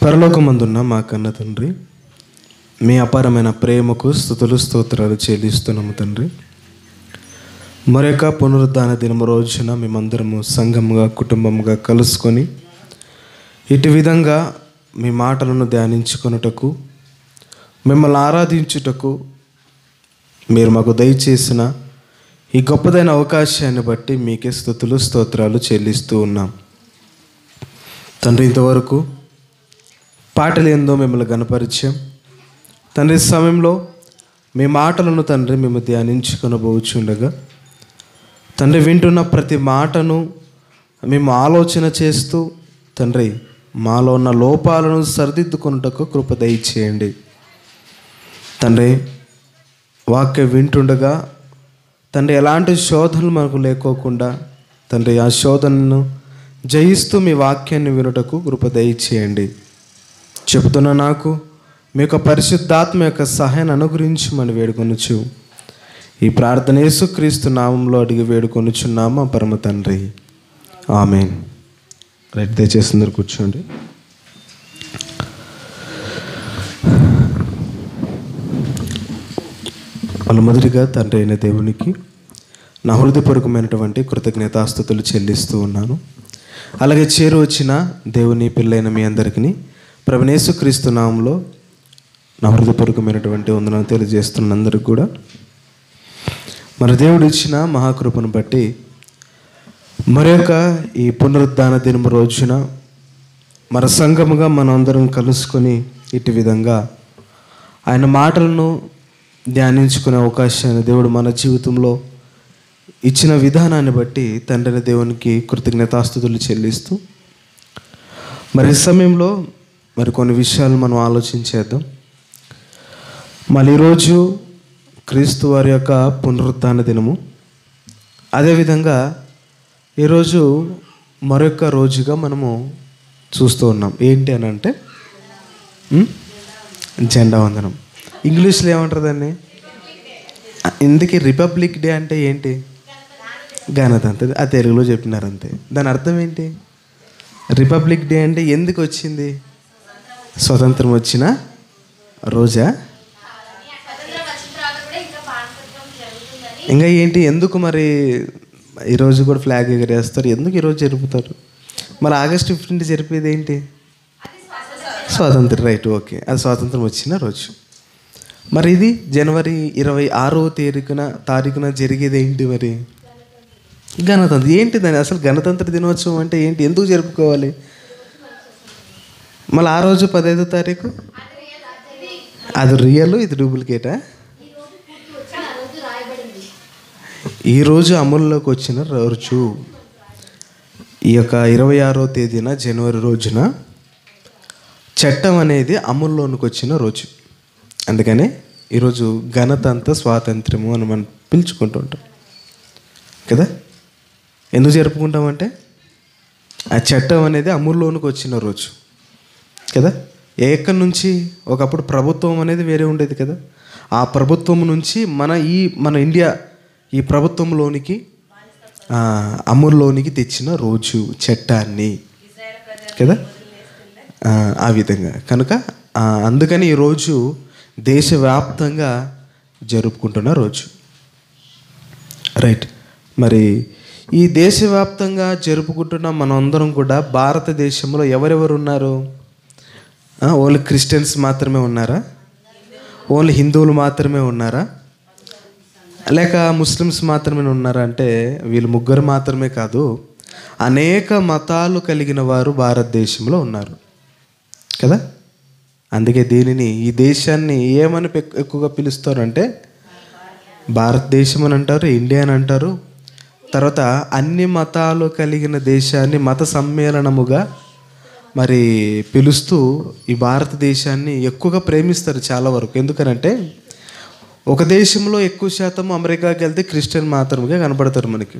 పరలోకమందున్న మా కన్న తండ్రి, మీ అపారమైన ప్రేమకు స్తుతులు స్తోత్రాలు చెల్లిస్తున్నాము తండ్రి. మరొక పునరుద్ధాన దినము రోజున మేమందరము సంఘముగా కుటుంబముగా కలుసుకొని ఇటు విధంగా మీ మాటలను ధ్యానించుకొనుటకు, మిమ్మల్ని ఆరాధించుటకు మీరు మాకు దయచేసిన ఈ గొప్పదైన అవకాశాన్ని బట్టి మీకే స్తుతులు స్తోత్రాలు చెల్లిస్తూ ఉన్నాం తండ్రి. ఇంతవరకు పాటలు ఏందో మిమ్మల్ని గణపరిచయం తండ్రి. సమయంలో మీ మాటలను తండ్రి మేము ధ్యానించుకొనబోచుండగా తండ్రి, వింటున్న ప్రతి మాటను మేము ఆలోచన చేస్తూ తండ్రి మాలో ఉన్న లోపాలను సరిదిద్దుకొనుటకు కృప దయచేయండి తండ్రి. వాక్యం వింటుండగా తండ్రి ఎలాంటి శోధనలు మనకు లేకోకుండా తండ్రి ఆ శోధనను జయిస్తూ మీ వాక్యాన్ని వినుటకు కృప దయచేయండి. చెబుతున్న నాకు మీ యొక్క పరిశుద్ధాత్మ యొక్క సహాయాన్ని అనుగ్రహించమని వేడుకొనుచు ఈ ప్రార్థన యేసుక్రీస్తు నామంలో అడిగి వేడుకొనుచున్నామా పరమ తండ్రి, ఆమేన్. రైట్, దయచేసి అందరు కూర్చోండి. మొదటిగా తండ్రి అయిన దేవునికి నా హృదయపూర్వకమైనటువంటి కృతజ్ఞతాస్తుతులు చెల్లిస్తూ ఉన్నాను. అలాగే చేరు వచ్చిన దేవుని పిల్లైన మీ అందరికీ ప్రభువైన యేసుక్రీస్తు నామంలో నా హృదయపూర్వకమైనటువంటి వందనాలు తెలియజేస్తున్న అందరికి కూడా మన దేవుడు ఇచ్చిన మహాకృపను బట్టి మరొక ఈ పునరుద్ధాన దినం రోజున మన సంఘముగా మనం అందరం కలుసుకొని ఇటు విధంగా ఆయన మాటలను ధ్యానించుకునే అవకాశాన్ని దేవుడు మన జీవితంలో ఇచ్చిన విధానాన్ని బట్టి తండ్రి దేవునికి కృతజ్ఞతాస్తుతులు చెల్లిస్తూ మరి ఈ సమయంలో మరి కొన్ని విషయాలు మనం ఆలోచించేద్దాం. మళ్ళీ ఈరోజు క్రీస్తు వారి యొక్క పునరుద్ధాన దినము. అదేవిధంగా ఈరోజు మరొక రోజుగా మనము చూస్తూ ఉన్నాం. ఏంటి అని అంటే జెండా వందనం. ఇంగ్లీష్లో ఏమంటారు దాన్ని? ఇందుకే రిపబ్లిక్ డే అంటే ఏంటి? గణతంత్ర. ఆ తెలుగులో చెప్పినారు అంతే. దాని అర్థం ఏంటి? రిపబ్లిక్ డే అంటే ఎందుకు వచ్చింది? స్వతంత్రం వచ్చిన రోజా? ఇంకా ఏంటి? ఎందుకు మరి ఈరోజు కూడా ఫ్లాగ్ ఎగరేస్తారు? ఎందుకు ఈరోజు జరుపుతారు? మరి ఆగస్ట్ 15 జరిపేది ఏంటి? స్వాతంత్రం. రైట్, ఓకే, అది స్వాతంత్రం వచ్చిన రోజు. మరి ఇది జనవరి 26వ తారీఖున జరిగేది ఏంటి? మరి గణతంత్రం. ఏంటి దాని అసలు గణతంత్ర దినోత్సవం అంటే ఏంటి? ఎందుకు జరుపుకోవాలి? మళ్ళీ ఆ రోజు 15వ తారీఖు అది రియల్, ఇది డూప్లికేటా? ఈరోజు అమల్లోకి వచ్చిన రోజు ఈ యొక్క 26వ తేదీన జనవరి రోజున చట్టం అనేది అమల్లోనికి వచ్చిన రోజు. అందుకనే ఈరోజు గణతంత్ర స్వాతంత్రము అని మనం పిలుచుకుంటూ ఉంటాం కదా. ఎందుకు జరుపుకుంటామంటే ఆ చట్టం అనేది అమల్లోనికి వచ్చిన రోజు కదా. ఎక్కడి నుంచి? ఒకప్పుడు ప్రభుత్వం అనేది వేరే ఉండేది కదా. ఆ ప్రభుత్వం నుంచి మన ఇండియా ఈ ప్రభుత్వంలోనికి అమల్లోనికి తెచ్చిన రోజు చట్టాన్ని కదా. ఆ విధంగా కనుక అందుకని ఈరోజు దేశవ్యాప్తంగా జరుపుకుంటున్న రోజు. రైట్, మరి ఈ దేశవ్యాప్తంగా జరుపుకుంటున్న మనందరం కూడా భారతదేశంలో ఎవరెవరు ఉన్నారు? ఓన్లీ క్రిస్టియన్స్ మాత్రమే ఉన్నారా? ఓన్లీ హిందువులు మాత్రమే ఉన్నారా? లేక ముస్లిమ్స్ మాత్రమే ఉన్నారా? అంటే వీళ్ళు ముగ్గురు మాత్రమే కాదు, అనేక మతాలు కలిగిన వారు భారతదేశంలో ఉన్నారు కదా. అందుకే ఈ దేశాన్ని ఏమని ఎక్కువగా పిలుస్తారంటే భారతదేశం అని అంటారు, ఇండియా అని అంటారు. తర్వాత అన్ని మతాలు కలిగిన దేశాన్ని మత సమ్మేళనముగా మరి పిలుస్తూ ఈ భారతదేశాన్ని ఎక్కువగా ప్రేమిస్తారు చాలా వరకు. ఎందుకనంటే ఒక దేశంలో ఎక్కువ శాతం అమెరికాకి వెళ్తే క్రిస్టియన్ మాత్రమే కనపడతారు మనకి,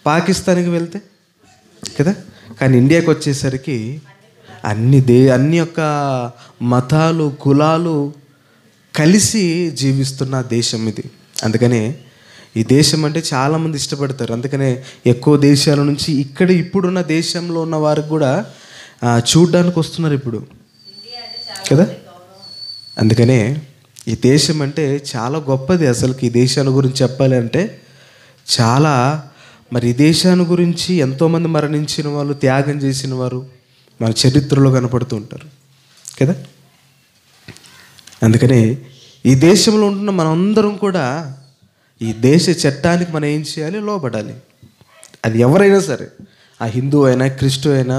పాకిస్తాన్కి వెళ్తే కదా. కానీ ఇండియాకి వచ్చేసరికి అన్ని యొక్క మతాలు కులాలు కలిసి జీవిస్తున్న దేశం ఇది. అందుకనే ఈ దేశం అంటే చాలామంది ఇష్టపడతారు. అందుకనే ఎక్కువ దేశాల నుంచి ఇప్పుడున్న దేశంలో ఉన్న వారికి కూడా చూడ్డానికి వస్తున్నారు ఇప్పుడు కదా. అందుకనే ఈ దేశం అంటే చాలా గొప్పది. అసలుకి ఈ దేశాన్ని గురించి చెప్పాలి అంటే చాలా, మరి ఈ దేశాన్ని గురించి ఎంతోమంది మరణించిన వాళ్ళు, త్యాగం చేసిన వారు మన చరిత్రలో కనపడుతూ ఉంటారు కదా. అందుకనే ఈ దేశంలో ఉంటున్న మనందరం కూడా ఈ దేశ చట్టానికి మనం ఏం చేయాలి? లోబడాలి. అది ఎవరైనా సరే, ఆ హిందూ అయినా, క్రిస్టు అయినా,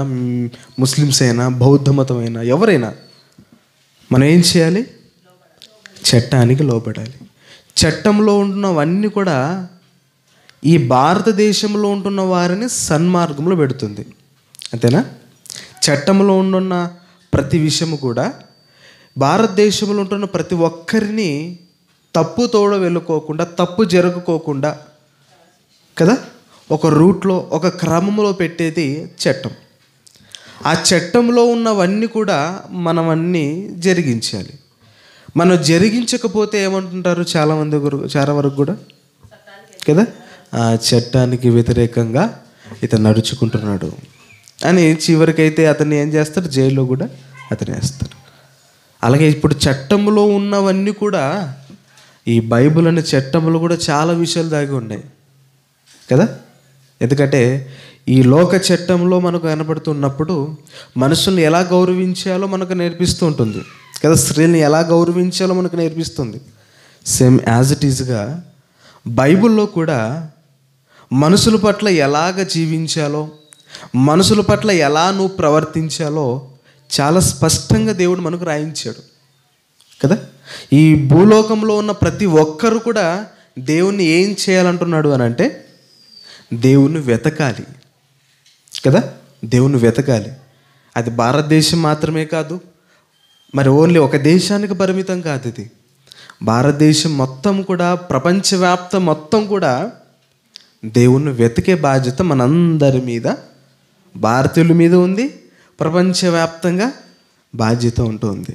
ముస్లిమ్స్ అయినా, బౌద్ధ మతం అయినా, ఎవరైనా మనం ఏం చేయాలి? చట్టానికి లోబడాలి. చట్టంలో ఉంటున్నవన్నీ కూడా ఈ భారతదేశంలో ఉంటున్న వారిని సన్మార్గంలో పెడుతుంది. అంతేనా? చట్టంలో ఉంటున్న ప్రతి విషయము కూడా భారతదేశంలో ఉంటున్న ప్రతి ఒక్కరిని తప్పు తోడ వెళ్ళుకోకుండా, తప్పు జరగకోకుండా కదా ఒక రూట్లో, ఒక క్రమంలో పెట్టేది చట్టం. ఆ చట్టంలో ఉన్నవన్నీ కూడా మనం అన్నీ జరిగించాలి. మనం జరిగించకపోతే ఏమంటుంటారు చాలామంది, చాలా వరకు కూడా కదా, ఆ చట్టానికి వ్యతిరేకంగా ఇతను నడుచుకుంటున్నాడు అని చివరికైతే అతన్ని ఏం చేస్తారు? జైల్లో కూడా అతను వేస్తారు. అలాగే ఇప్పుడు చట్టంలో ఉన్నవన్నీ కూడా, ఈ బైబిల్ అనే చట్టంలో కూడా చాలా విషయాలు దాగి ఉన్నాయి కదా. ఎందుకంటే ఈ లోక చట్టంలో మనకు కనబడుతున్నప్పుడు మనుషుల్ని ఎలా గౌరవించాలో మనకు నేర్పిస్తూ ఉంటుంది కదా. స్త్రీని ఎలా గౌరవించాలో మనకు నేర్పిస్తుంది. సేమ్ యాజ్ ఇట్ ఈజ్గా బైబిల్లో కూడా మనుషుల పట్ల ఎలాగ జీవించాలో, మనుషుల పట్ల ఎలా నువ్వు ప్రవర్తించాలో చాలా స్పష్టంగా దేవుడు మనకు రాయించాడు కదా. ఈ భూలోకంలో ఉన్న ప్రతి ఒక్కరు కూడా దేవుణ్ణి ఏం చేయాలంటున్నాడు అని అంటే, దేవుణ్ణి వెతకాలి కదా. దేవుణ్ణి వెతకాలి. అది భారతదేశం మాత్రమే కాదు, మరి ఓన్లీ ఒక దేశానికి పరిమితం కాదు. ఇది భారతదేశం మొత్తం కూడా, ప్రపంచవ్యాప్తం మొత్తం కూడా దేవుణ్ణి వెతికే బాధ్యత మనందరి మీద, భారతీయుల మీద ఉంది. ప్రపంచవ్యాప్తంగా బాధ్యత ఉంటుంది.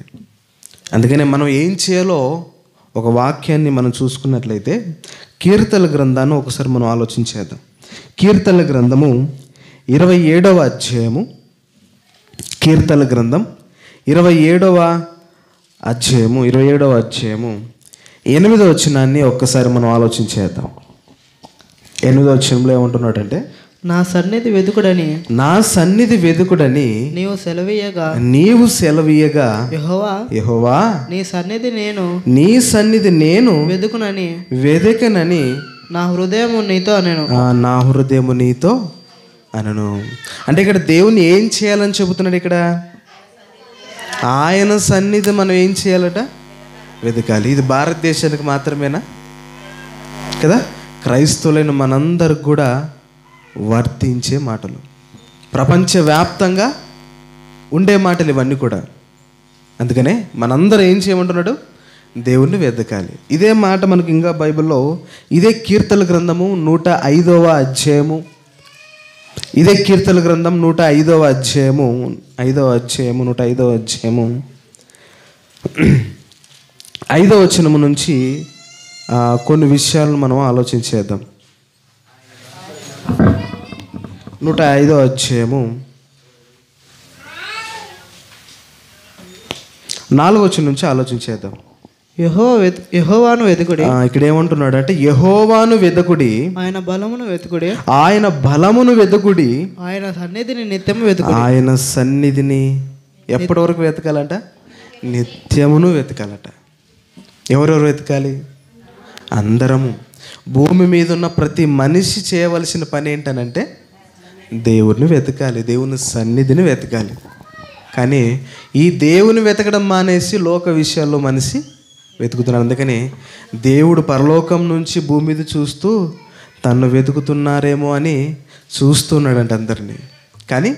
అందుకనే మనం ఏం చేయాలో ఒక వాక్యాన్ని మనం చూసుకున్నట్లయితే, కీర్తనల గ్రంథాన్ని ఒకసారి మనం ఆలోచించేద్దాం. కీర్తనల గ్రంథము 27వ అధ్యాయము, కీర్తనల గ్రంథం 27వ అధ్యాయము 8వ వచనాన్ని ఒక్కసారి మనం ఆలోచించేద్దాం. 8వ వచనంలో ఏమంటున్నాడంటే, నా సన్నిధి వెదుకుడని, నా సన్నిధి వెదుకుడని నీవు సెలవీయగా యెహోవా నీ సన్నిధి నేను వెదకనని నా హృదయము నీతో అనను. అంటే ఇక్కడ దేవుని ఏం చేయాలని చెబుతున్నాడు? ఇక్కడ ఆయన సన్నిధి మనం ఏం చేయాలట? వెతకాలి. ఇది భారతదేశానికి మాత్రమేనా కదా? క్రైస్తవులైన మనందరికి కూడా వర్తించే మాటలు, ప్రపంచవ్యాప్తంగా ఉండే మాటలు ఇవన్నీ కూడా. అందుకనే మనందరం ఏం చేయమంటున్నాడు? దేవుణ్ణి వెతకాలి. ఇదే మాట మనకి ఇంకా బైబిల్లో ఇదే కీర్తనల గ్రంథము 105వ అధ్యాయము, ఇదే కీర్తనల గ్రంథం 105వ అధ్యాయము 105వ అధ్యాయము 5వ వచనము నుంచి కొన్ని విషయాలను మనం ఆలోచించేద్దాం. 105వ అధ్యాయము 4వ వచనం నుంచి ఆలోచించేద్దాం. యెహోవాను వెతుకుడి. ఇక్కడ ఏమంటున్నాడు అంటే, యెహోవాను వెతుకుడి, ఆయన బలమును వెతుకుడి, ఆయన బలమును వెతుకుడి, ఆయన సన్నిధిని నిత్యము వెతుకుడి. ఆయన సన్నిధిని ఎప్పటి వరకు వెతకాలంట? నిత్యమును వెతకాలట. ఎవరెవరు వెతకాలి? అందరము. భూమి మీద ఉన్న ప్రతి మనిషి చేయవలసిన పని ఏంటనంటే దేవుడిని వెతకాలి, దేవుని సన్నిధిని వెతకాలి. కానీ ఈ దేవుని వెతకడం మానేసి లోక విషయాల్లో మనిషి వెతుకుతున్నాడు. అందుకని దేవుడు పరలోకం నుంచి భూమి మీద చూస్తూ తన్ను వెతుకుతున్నారేమో అని చూస్తున్నాడంట అందరినీ. కానీ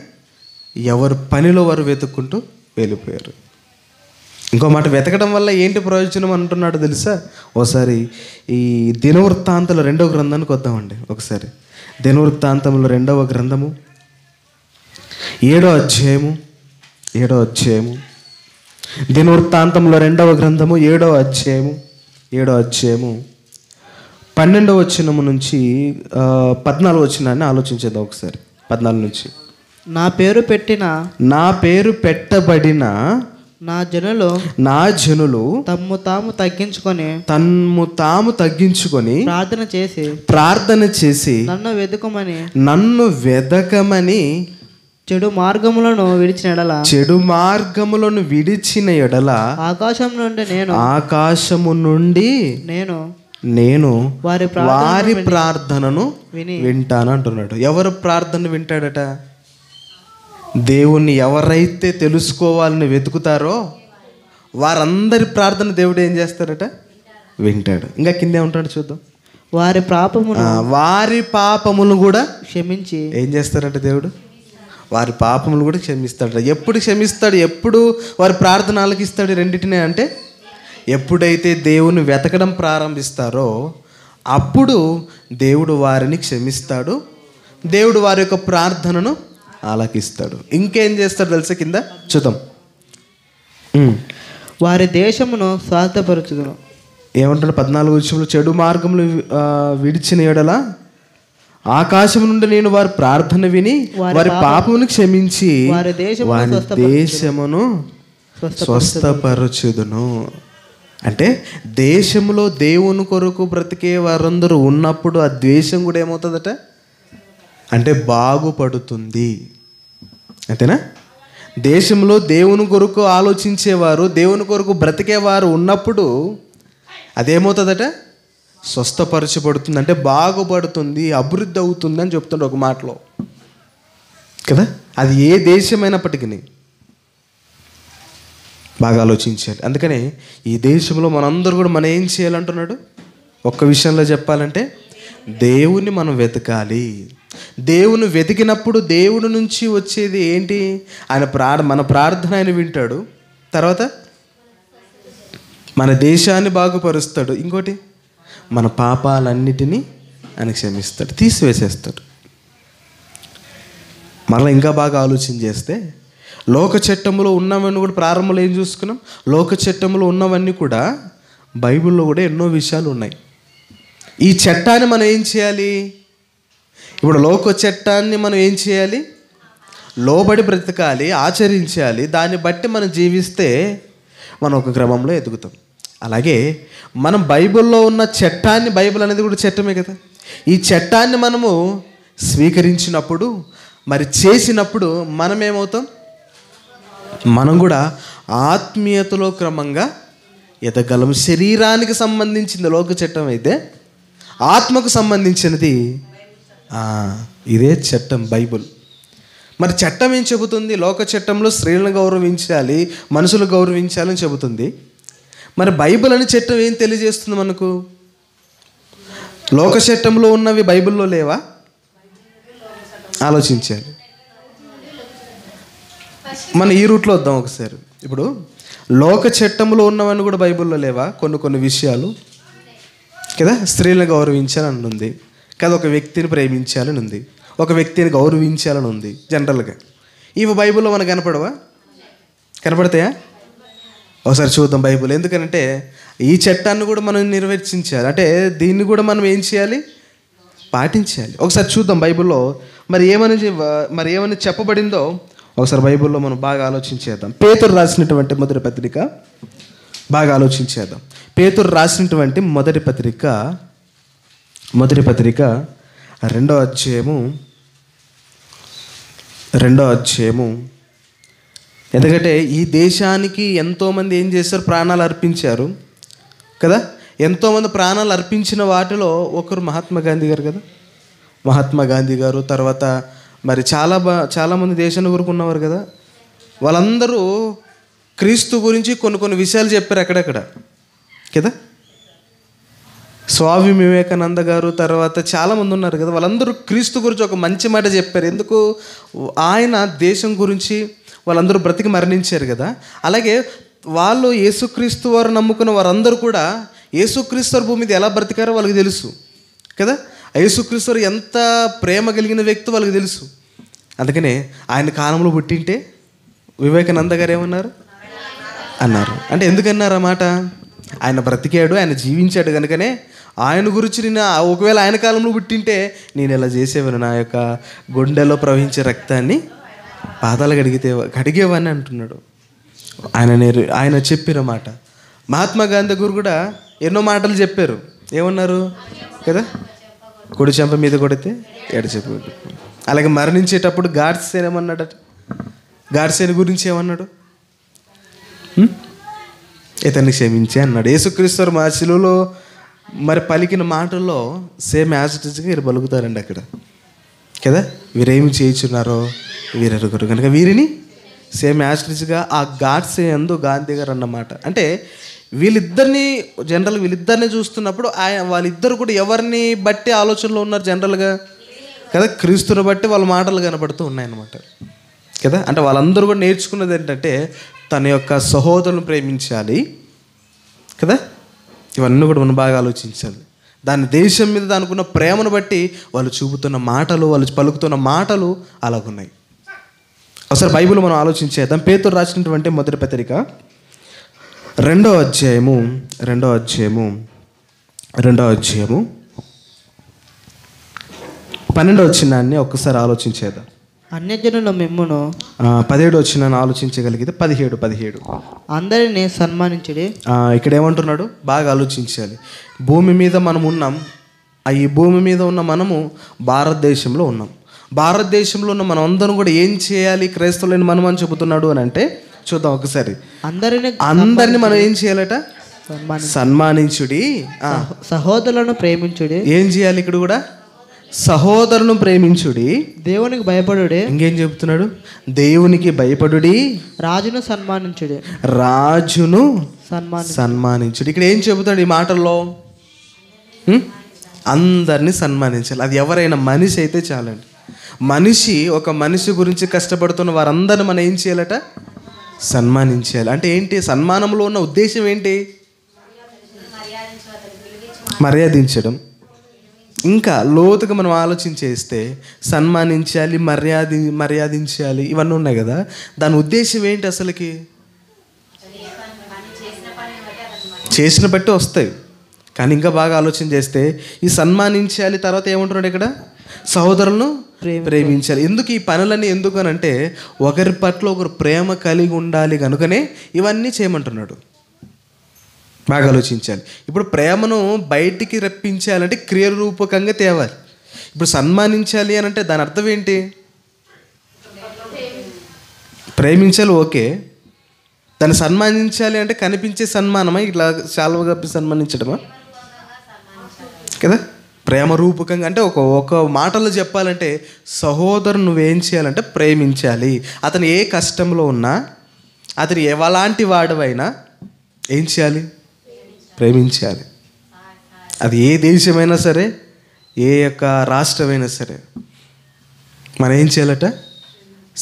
ఎవరు పనిలో వారు వెతుక్కుంటూ వెళ్ళిపోయారు. ఇంకో మాట, వెతకడం వల్ల ఏంటి ప్రయోజనం అంటున్నాడు తెలుసా? ఒకసారి ఈ దినవృత్తాంతాల 2వ గ్రంథానికి వద్దామండి. ఒకసారి దినవృత్తాంతంలో 2వ గ్రంథము 7వ అధ్యాయము దినవృత్తాంతంలో 2వ గ్రంథము 7వ అధ్యాయము 12వ వచనము నుంచి 14వ వచనాన్ని ఆలోచించేద్దాం ఒకసారి. 14 నుంచి, నా పేరు పెట్టబడిన నా జనులు నా జనులు తమ్ము తాము తగ్గించుకొని తాము తగ్గించుకొని ప్రార్థన చేసి నన్ను వెదకమని చెడు మార్గములను విడిచిన ఎడల ఆకాశము నుండి నేను వారి ప్రార్థనను వింటాను అంటున్నాడు. ఎవరు ప్రార్థన వింటాడట? దేవుణ్ణి ఎవరైతే తెలుసుకోవాలని వెతుకుతారో వారందరి ప్రార్థన దేవుడు ఏం చేస్తాడట? వింటాడు. ఇంకా కిందే ఉంటాడు, చూద్దాం. వారి పాపములను కూడా క్షమించి ఏం చేస్తారట దేవుడు? వారి పాపములు కూడా క్షమిస్తాడట. ఎప్పుడు క్షమిస్తాడు? ఎప్పుడు వారి ప్రార్థన ఆలకిస్తాడు? రెండింటినే అంటే ఎప్పుడైతే దేవుని వెతకడం ప్రారంభిస్తారో అప్పుడు దేవుడు వారిని క్షమిస్తాడు, దేవుడు వారి యొక్క ప్రార్థనను ఆలకిస్తాడు. ఇంకేం చేస్తాడు తెలుసా? కింద చూద్దాం. వారి దేశమును స్వాస్థపరచుదును. ఏమంటాడు 14 విషయంలో? చెడు మార్గములు విడిచిన ఎడల ఆకాశం నుండి నేను వారి ప్రార్థన విని వారి పాపమును క్షమించి వారి దేశమును స్వస్థపరచుదును. అంటే దేశంలో దేవుని కొరకు బ్రతికే వారందరూ ఉన్నప్పుడు ఆ దేశం కూడా ఏమవుతుందట అంటే బాగుపడుతుంది. అంతేనా? దేశంలో దేవుని కొరకు ఆలోచించేవారు, దేవుని కొరకు బ్రతికేవారు ఉన్నప్పుడు అదేమవుతుందట? స్వస్థపరచబడుతుంది, అంటే బాగుపడుతుంది, అభివృద్ధి అవుతుంది అని చెప్తుండే ఒక మాటలో కదా. అది ఏ దేశమైనప్పటికీ బాగా ఆలోచించాలి. అందుకనే ఈ దేశంలో మనందరూ కూడా మనం ఏం చేయాలంటున్నాడు? ఒక్క విషయంలో చెప్పాలంటే దేవుని మనం వెతకాలి. దేవుని వెతికినప్పుడు దేవుడి నుంచి వచ్చేది ఏంటి? మన ప్రార్థన ఆయన వింటాడు, తర్వాత మన దేశాన్ని బాగుపరుస్తాడు, ఇంకోటి మన పాపాలన్నిటినీ ఆయన క్షమిస్తాడు, తీసివేసేస్తాడు. మరలా ఇంకా బాగా ఆలోచన చేస్తే లోక చట్టంలో ఉన్నవన్నీ కూడా ప్రారంభంలో ఏం చూసుకున్నాం? లోక చట్టంలో ఉన్నవన్నీ కూడా బైబిల్లో కూడా ఎన్నో విషయాలు ఉన్నాయి. ఈ చట్టాన్ని మనం ఏం చేయాలి? ఇప్పుడు లోక చట్టాన్ని మనం ఏం చేయాలి? లోబడి బ్రతకాలి, ఆచరించాలి. దాన్ని బట్టి మనం జీవిస్తే మనం ఒక క్రమంలో ఎదుగుతాం. అలాగే మనం బైబిల్లో ఉన్న చట్టాన్ని, బైబిల్ అనేది కూడా చట్టమే కదా, ఈ చట్టాన్ని మనము స్వీకరించినప్పుడు మరి చేసినప్పుడు మనం ఏమవుతాం? మనం కూడా ఆత్మీయతలో క్రమంగా ఎదగలం. శరీరానికి సంబంధించింది లోక చట్టం అయితే, ఆత్మకు సంబంధించినది ఇదే చట్టం బైబిల్. మరి చట్టం ఏం చెబుతుంది? లోక చట్టంలో స్త్రీలను గౌరవించాలి, మనుషులు గౌరవించాలని చెబుతుంది. మరి బైబిల్ అని చట్టం ఏం తెలియజేస్తుంది మనకు? లోక చట్టంలో ఉన్నవి బైబిల్లో లేవా? ఆలోచించాలి. మనం ఈ రూట్లో వద్దాం ఒకసారి. ఇప్పుడు లోక చట్టంలో ఉన్నవన్నీ కూడా బైబిల్లో లేవా? కొన్ని విషయాలు కదా. స్త్రీలను గౌరవించాలని ఉంది కదా, ఒక వ్యక్తిని ప్రేమించాలని ఉంది, ఒక వ్యక్తిని గౌరవించాలని ఉంది జనరల్గా. ఇవి బైబిల్లో మనకు కనపడవా? కనపడతాయా? ఒకసారి చూద్దాం బైబిల్. ఎందుకంటే ఈ చట్టాన్ని కూడా మనం నిర్వర్తించాలి, అంటే దీన్ని కూడా మనం ఏం చేయాలి? పాటించాలి. ఒకసారి చూద్దాం బైబిల్లో మరి ఏమని చెప్పబడిందో ఒకసారి బైబిల్లో మనం బాగా ఆలోచించేద్దాం. పేతురు రాసినటువంటి మొదటి పత్రిక బాగా ఆలోచించేద్దాం. పేతురు రాసినటువంటి మొదటి పత్రిక 2వ అధ్యాయము. ఎందుకంటే ఈ దేశానికి ఎంతోమంది ఏం చేశారు? ప్రాణాలు అర్పించారు కదా. ఎంతోమంది ప్రాణాలు అర్పించిన వాటిలో ఒకరు మహాత్మా గాంధీ గారు కదా. మహాత్మా గాంధీ గారు, తర్వాత మరి చాలామంది దేశాన్ని కోరుకున్నవారు కదా. వాళ్ళందరూ క్రీస్తు గురించి కొన్ని విషయాలు చెప్పారు అక్కడక్కడ కదా. స్వామి వివేకానంద గారు, తర్వాత చాలామంది ఉన్నారు కదా. వాళ్ళందరూ క్రీస్తు గురించి ఒక మంచి మాట చెప్పారు. ఎందుకు? ఆయన దేశం గురించి వాళ్ళందరూ బ్రతికి మరణించారు కదా. అలాగే వాళ్ళు యేసుక్రీస్తు వారు నమ్ముకున్న వారందరూ కూడా యేసుక్రీస్తు వారి భూమి మీద ఎలా బ్రతికారో వాళ్ళకి తెలుసు కదా. యేసుక్రీస్తు వారు ఎంత ప్రేమ కలిగిన వ్యక్తి వాళ్ళకి తెలుసు. అందుకనే ఆయన కాలంలో పుట్టింటే వివేకానంద గారు ఏమన్నారు అన్నారు. అంటే ఎందుకన్నారు ఆ మాట? ఆయన బ్రతికాడు, ఆయన జీవించాడు కనుకనే ఆయన గురించి నేను ఒకవేళ ఆయన కాలంలో పుట్టింటే నేను ఇలా చేసేవాను, నా యొక్క గుండెలో ప్రవహించే రక్తాన్ని పాదాలు కడిగేవాడిని అంటున్నాడు. ఆయన చెప్పిన మాట. మహాత్మా గాంధీ గారు కూడా ఎన్నో మాటలు చెప్పారు. ఏమన్నారు కదా, కుడి చెంప మీద కొడితే ఎడ చెప్పు. అలాగే మరణించేటప్పుడు గాడ్సేన్ ఏమన్నాడట, గాడ్సేన్ గురించి ఏమన్నాడు, ఇతన్ని క్షమించే అన్నాడు. యేసుక్రీస్తు మా శిలువలో మరి పలికిన మాటల్లో సేమ్ యాజ్ ఇట్ ఈస్గా వీరు పలుకుతారండి అక్కడ కదా. వీరేమి చేయించున్నారో వీరెరుగురు కనుక వీరిని సేమ్ యాజ్ ఇట్ ఈస్గా ఆ గాడ్సే అందు గాంధీ గారు అన్నమాట. అంటే వీళ్ళిద్దరిని వీళ్ళిద్దరిని చూస్తున్నప్పుడు వాళ్ళిద్దరు కూడా ఎవరిని బట్టి ఆలోచనలో ఉన్నారు జనరల్గా కదా, క్రీస్తుని బట్టి వాళ్ళ మాటలు కనబడుతూ ఉన్నాయన్నమాట కదా. అంటే వాళ్ళందరూ కూడా నేర్చుకున్నది ఏంటంటే తన యొక్క సహోదరులను ప్రేమించాలి కదా. ఇవన్నీ కూడా మనం బాగా ఆలోచించాలి. దాని దేశం మీద దానికున్న ప్రేమను బట్టి వాళ్ళు చూపుతున్న మాటలు, వాళ్ళు పలుకుతున్న మాటలు అలాగున్నాయి. ఒకసారి బైబిల్ మనం ఆలోచించేద్దాం. పేతురు రాసినటువంటి మొదటి పత్రిక 2వ అధ్యాయము 12వ వచనాన్ని ఒక్కసారి ఆలోచించేద్దాం. అన్యజనుల మిమ్మును 17వ వచనాన్ని ఆలోచించగలిగితే 17 అందరినీ సన్మానించుడి. ఇక్కడ ఏమంటున్నాడు బాగా ఆలోచించాలి. భూమి మీద మనం ఉన్నాం. ఈ భూమి మీద ఉన్న మనము భారతదేశంలో ఉన్నాం. భారతదేశంలో ఉన్న మనం అందరం కూడా ఏం చేయాలి, క్రైస్తవులని మనం అని చెబుతున్నాడు అని అంటే చూద్దాం ఒకసారి. అందరిని మనం ఏం చేయాలట, సన్మానించుడి, సహోదరులను ప్రేమించుడి. ఏం చేయాలి ఇక్కడ కూడా, సహోదరులను ప్రేమించుడి, దేవునికి భయపడుడి. ఇంకేం చెబుతున్నాడు, దేవునికి భయపడుడి, రాజును సన్మానించుడి, రాజును సన్మానించుడి. ఇక్కడ ఏం చెబుతాడు ఈ మాటల్లో, అందరినీ సన్మానించాలి. అది ఎవరైనా మనిషి అయితే చాలండి. ఒక మనిషి గురించి కష్టపడుతున్న వారందరిని మనం ఏం చేయాలట, సన్మానించాలి. అంటే ఏంటి, సన్మానంలో ఉన్న ఉద్దేశం ఏంటి, మర్యాదించడం. ఇంకా లోతుగా మనం ఆలోచించేస్తే సన్మానించాలి, మర్యాదించాలి ఇవన్నీ ఉన్నాయి కదా. దాని ఉద్దేశం ఏంటి అసలుకి, చేసిన బట్టి వస్తాయి. కానీ ఇంకా బాగా ఆలోచన చేస్తే ఈ సన్మానించాలి తర్వాత ఏమంటున్నాడు ఇక్కడ, సహోదరులను ప్రేమించాలి. ఎందుకు ఈ పనులన్నీ, ఎందుకు అని అంటే ఒకరి పట్ల ఒకరు ప్రేమ కలిగి ఉండాలి కనుకనే ఇవన్నీ చేయమంటున్నాడు. బాగా ఆలోచించాలి. ఇప్పుడు ప్రేమను బయటికి రప్పించాలంటే క్రియారూపకంగా తేవాలి. ఇప్పుడు సన్మానించాలి అని అంటే దాని అర్థం ఏంటి, ప్రేమించాలి ఓకే, దాన్ని సన్మానించాలి అంటే కనిపించే సన్మానమా, ఇట్లా శాలువ కప్పి సన్మానించడమా కదా. ప్రేమ రూపకంగా అంటే ఒక మాటలో చెప్పాలంటే సహోదరుని నువ్వేం చేయాలంటే ప్రేమించాలి. అతను ఏ కష్టంలో ఉన్నా, అతను ఎవలాంటి వాడవైనా ఏం చేయాలి, ప్రేమించాలి. అది ఏ దేశమైనా సరే, ఏ యొక్క రాష్ట్రమైనా సరే మనం ఏం చేయాలట,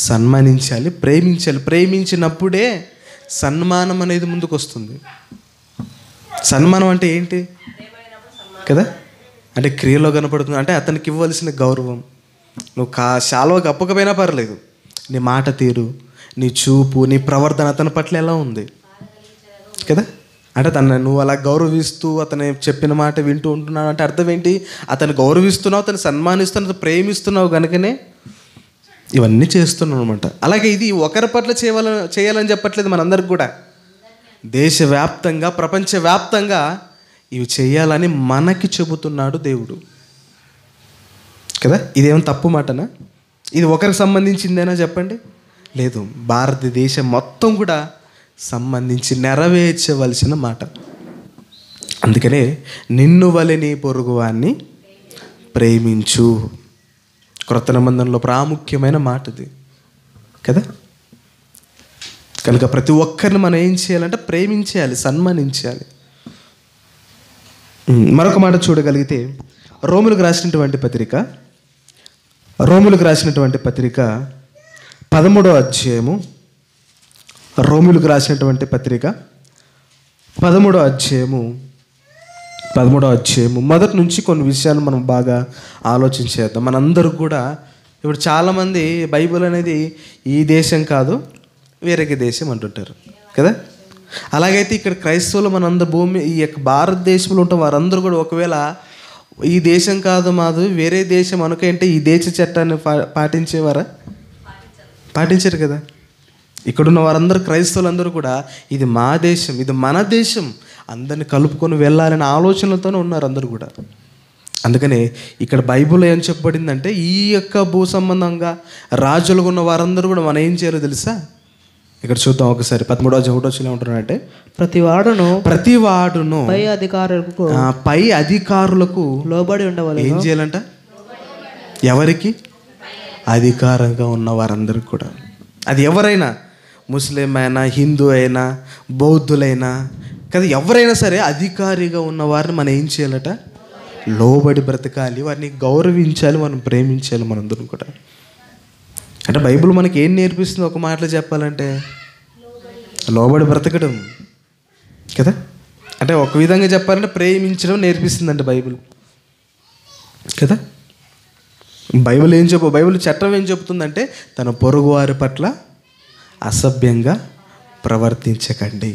సన్మానించాలి, ప్రేమించాలి. ప్రేమించినప్పుడే సన్మానం అనేది ముందుకు వస్తుంది. సన్మానం అంటే ఏంటి కదా, అంటే క్రియలో కనపడుతుంది. అంటే అతనికి ఇవ్వాల్సిన గౌరవం, నువ్వు శాలువ కప్పకపోయినా పర్లేదు, నీ మాట తీరు, నీ చూపు, నీ ప్రవర్తన అతని పట్ల ఎలా ఉంది కదా. అంటే నువ్వు అలా గౌరవిస్తూ అతను చెప్పిన మాట వింటూ ఉంటున్నావు అంటే అర్థం ఏంటి, అతను గౌరవిస్తున్నావు, అతను సన్మానిస్తున్నావు, ప్రేమిస్తున్నావు కనుకనే ఇవన్నీ చేస్తున్నావు అనమాట. అలాగే ఇది ఒకరి పట్ల చేయాలని చెప్పట్లేదు, మనందరికి కూడా దేశవ్యాప్తంగా, ప్రపంచవ్యాప్తంగా ఇవి చేయాలని మనకి చెబుతున్నాడు దేవుడు కదా. ఇదేమో తప్పు మాటనా, ఇది ఒకరికి సంబంధించిందేనా చెప్పండి, లేదు, భారతదేశం మొత్తం కూడా సంబంధించి నెరవేర్చవలసిన మాట. అందుకనే నిన్ను వలె నీ పొరుగువాన్ని ప్రేమించు, క్రొత్త నిబంధనలో ప్రాముఖ్యమైన మాట ఇది కదా. కనుక ప్రతి ఒక్కరిని మనం ఏం చేయాలంటే ప్రేమించాలి, సన్మానించాలి. మరొక మాట చూడగలిగితే రోములకు రాసినటువంటి పత్రిక 13వ అధ్యాయము, రోములకు రాసినటువంటి పత్రిక 13వ అధ్యాయము మొదటి నుంచి కొన్ని విషయాలు మనం బాగా ఆలోచించేద్దాం. మనందరూ కూడా ఇప్పుడు చాలామంది బైబిల్ అనేది ఈ దేశం కాదు వేరే దేశం అంటుంటారు కదా. అలాగైతే ఇక్కడ క్రైస్తవులు మనందరూ భూమి ఈ యొక్క భారతదేశంలో ఉంటాం, వారందరూ కూడా ఒకవేళ ఈ దేశం కాదు మాది వేరే దేశం అనుకంటే ఈ దేశ చట్టాన్ని పాటించేవారా, పాటించారు కదా. ఇక్కడున్న వారందరూ క్రైస్తవులందరూ కూడా ఇది మా దేశం, ఇది మన దేశం, అందరిని కలుపుకొని వెళ్ళాలనే ఆలోచనలతోనే ఉన్నారు అందరూ కూడా. అందుకనే ఇక్కడ బైబిల్లో ఏం చెప్పబడిందంటే ఈ యొక్క భూ సంబంధంగా రాజులుగా ఉన్న వారందరూ కూడా మనం ఏం చేయాలో తెలుసా? ఇక్కడ చూద్దాం ఒకసారి 13వ ఏమంటున్నారంటే ప్రతి వాడును పై అధికారులకు లోబడి ఉండవాలి. ఏం చేయాలంట? ఎవరికి? అధికారంగా ఉన్న వారందరికీ కూడా. అది ఎవరైనా, ముస్లిం అయినా, హిందూ అయినా, బౌద్ధులైనా కదా, ఎవరైనా సరే అధికారిగా ఉన్న వారిని మనం ఏం చేయాలట? లోబడి బ్రతకాలి, వారిని గౌరవించాలి, మనం ప్రేమించాలి మనందరం కూడా. అంటే బైబిల్ మనకి ఏం నేర్పిస్తుంది ఒక మాటలో చెప్పాలంటే? లోబడి బ్రతకడం కదా. అంటే ఒక విధంగా చెప్పాలంటే ప్రేమించడం నేర్పిస్తుందండి బైబిల్ కదా. బైబిల్ చట్టం ఏం చెబుతుందంటే తన పొరుగువారి పట్ల అసభ్యంగా ప్రవర్తించకండి.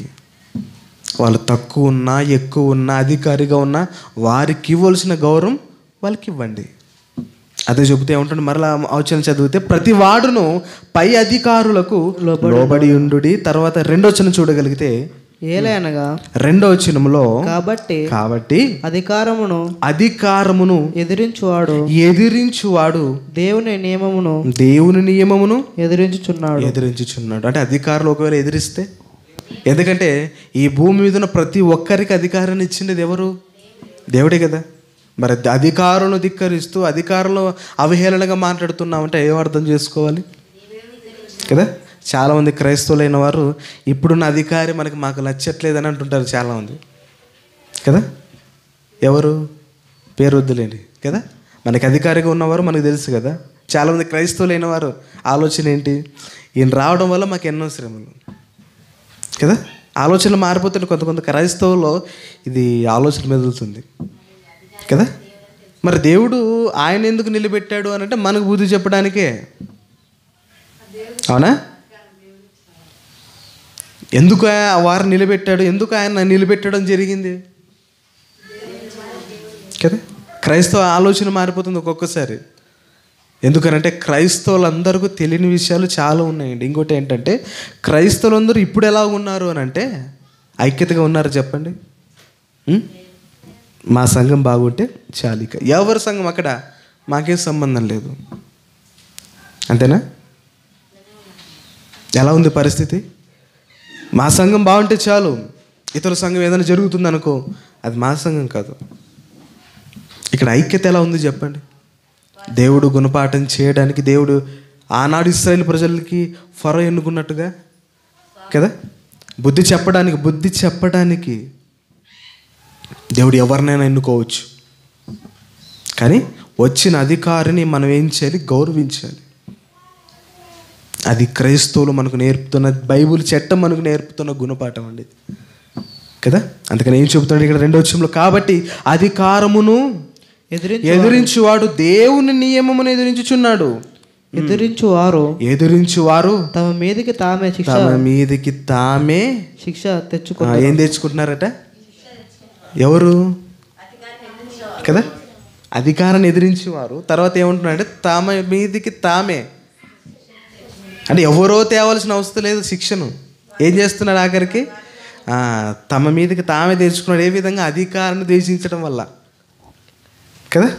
వాళ్ళు తక్కువ ఉన్నా, ఎక్కువ ఉన్నా, అధికారిగా ఉన్నా వారికి ఇవ్వాల్సిన గౌరవం వాళ్ళకి ఇవ్వండి. అదే చెబుతే ఏమంటుంది మరలా ఆలోచన చదివితే ప్రతి వాడును పై అధికారులకు లోబడి ఉండుడి. తర్వాత 2వ వచనం చూడగలిగితే ఏలయనగా 2వ వచనంలో కాబట్టి అధికారమును ఎదిరించువాడు దేవుని నియమమును ఎదిరించుచున్నాడు. అంటే అధికారులు ఒకవేళ ఎదిరిస్తే, ఎందుకంటే ఈ భూమి మీద ఉన్న ప్రతి ఒక్కరికి అధికారాన్ని ఇచ్చింది ఎవరు? దేవుడే కదా. మరి అధికారులను ధిక్కరిస్తూ అధికారులు అవహేళనగా మాట్లాడుతున్నామంటే ఏం అర్థం చేసుకోవాలి కదా. చాలామంది క్రైస్తవులైన వారు ఇప్పుడున్న అధికారి మాకు నచ్చట్లేదని అంటుంటారు చాలామంది కదా. ఎవరు? పేరు వద్దులేండి కదా. మనకి అధికారిగా ఉన్నవారు మనకు తెలుసు కదా. చాలామంది క్రైస్తవులైన వారు ఆలోచన ఏంటి? ఈయన రావడం వల్ల మాకు ఎన్నో శ్రమలు కదా. ఆలోచనలు మారిపోతుంటే కొంత క్రైస్తవులో ఇది ఆలోచన మెదులుతుంది కదా. మరి దేవుడు ఆయన ఎందుకు నిలబెట్టాడు అని అంటే మనకు బుద్ధి చెప్పడానికే, అవునా? ఎందుకు వారు నిలబెట్టాడు, ఎందుకు ఆయన నిలబెట్టడం జరిగింది కదా. క్రైస్తవ ఆలోచన మారిపోతుంది ఒక్కొక్కసారి. ఎందుకనంటే క్రైస్తవులందరికీ తెలియని విషయాలు చాలా ఉన్నాయండి. ఇంకోటి ఏంటంటే క్రైస్తవులందరూ ఇప్పుడు ఎలా ఉన్నారు అని అంటే ఐక్యతగా ఉన్నారు చెప్పండి. మా సంఘం బాగుంటే చాలిక, ఎవరి సంఘం అక్కడ మాకేం సంబంధం లేదు, అంతేనా? ఎలా ఉంది పరిస్థితి? మా సంఘం బాగుంటే చాలు, ఇతర సంఘం ఏదైనా జరుగుతుందనుకో అది మా సంఘం కాదు. ఇక్కడ ఐక్యత ఎలా ఉంది చెప్పండి? దేవుడు గుణపాఠం చేయడానికి, దేవుడు ఆనాడు ఇశ్రాయేలు ప్రజలకి ఫరో ఎన్నుకున్నట్టుగా కదా, బుద్ధి చెప్పడానికి దేవుడు ఎవరినైనా ఎన్నుకోవచ్చు. కానీ వచ్చిన అధికారిని మనం ఏం చేయాలి? గౌరవించాలి. అది క్రైస్తవులు మనకు నేర్పుతున్న, బైబిల్ చట్టం మనకు నేర్పుతున్న గుణపాఠం అండి కదా. అందుకని ఏం చెబుతున్నాడు ఇక్కడ 2వ వచనంలో? కాబట్టి అధికారమును ఎదిరించువాడు దేవుని నియమమును ఎదిరించుచున్నాడు. ఎదిరించువారు తమ మీదకి తామే శిక్ష తెచ్చుకుంటారు. ఏం తెచ్చుకుంటున్నారట? ఎవరు కదా? అధికారాన్ని ఎదిరించేవారు. తర్వాత ఏమంటున్నారంటే తమ మీదకి తామే, అంటే ఎవరో తేవాల్సిన అవసరం లేదు శిక్షను. ఏం చేస్తున్నాడు ఆఖరికి? తమ మీదకి తామే తెచ్చుకున్నాడు. ఏ విధంగా? అధికారాన్ని ద్వేషించడం వల్ల కదా.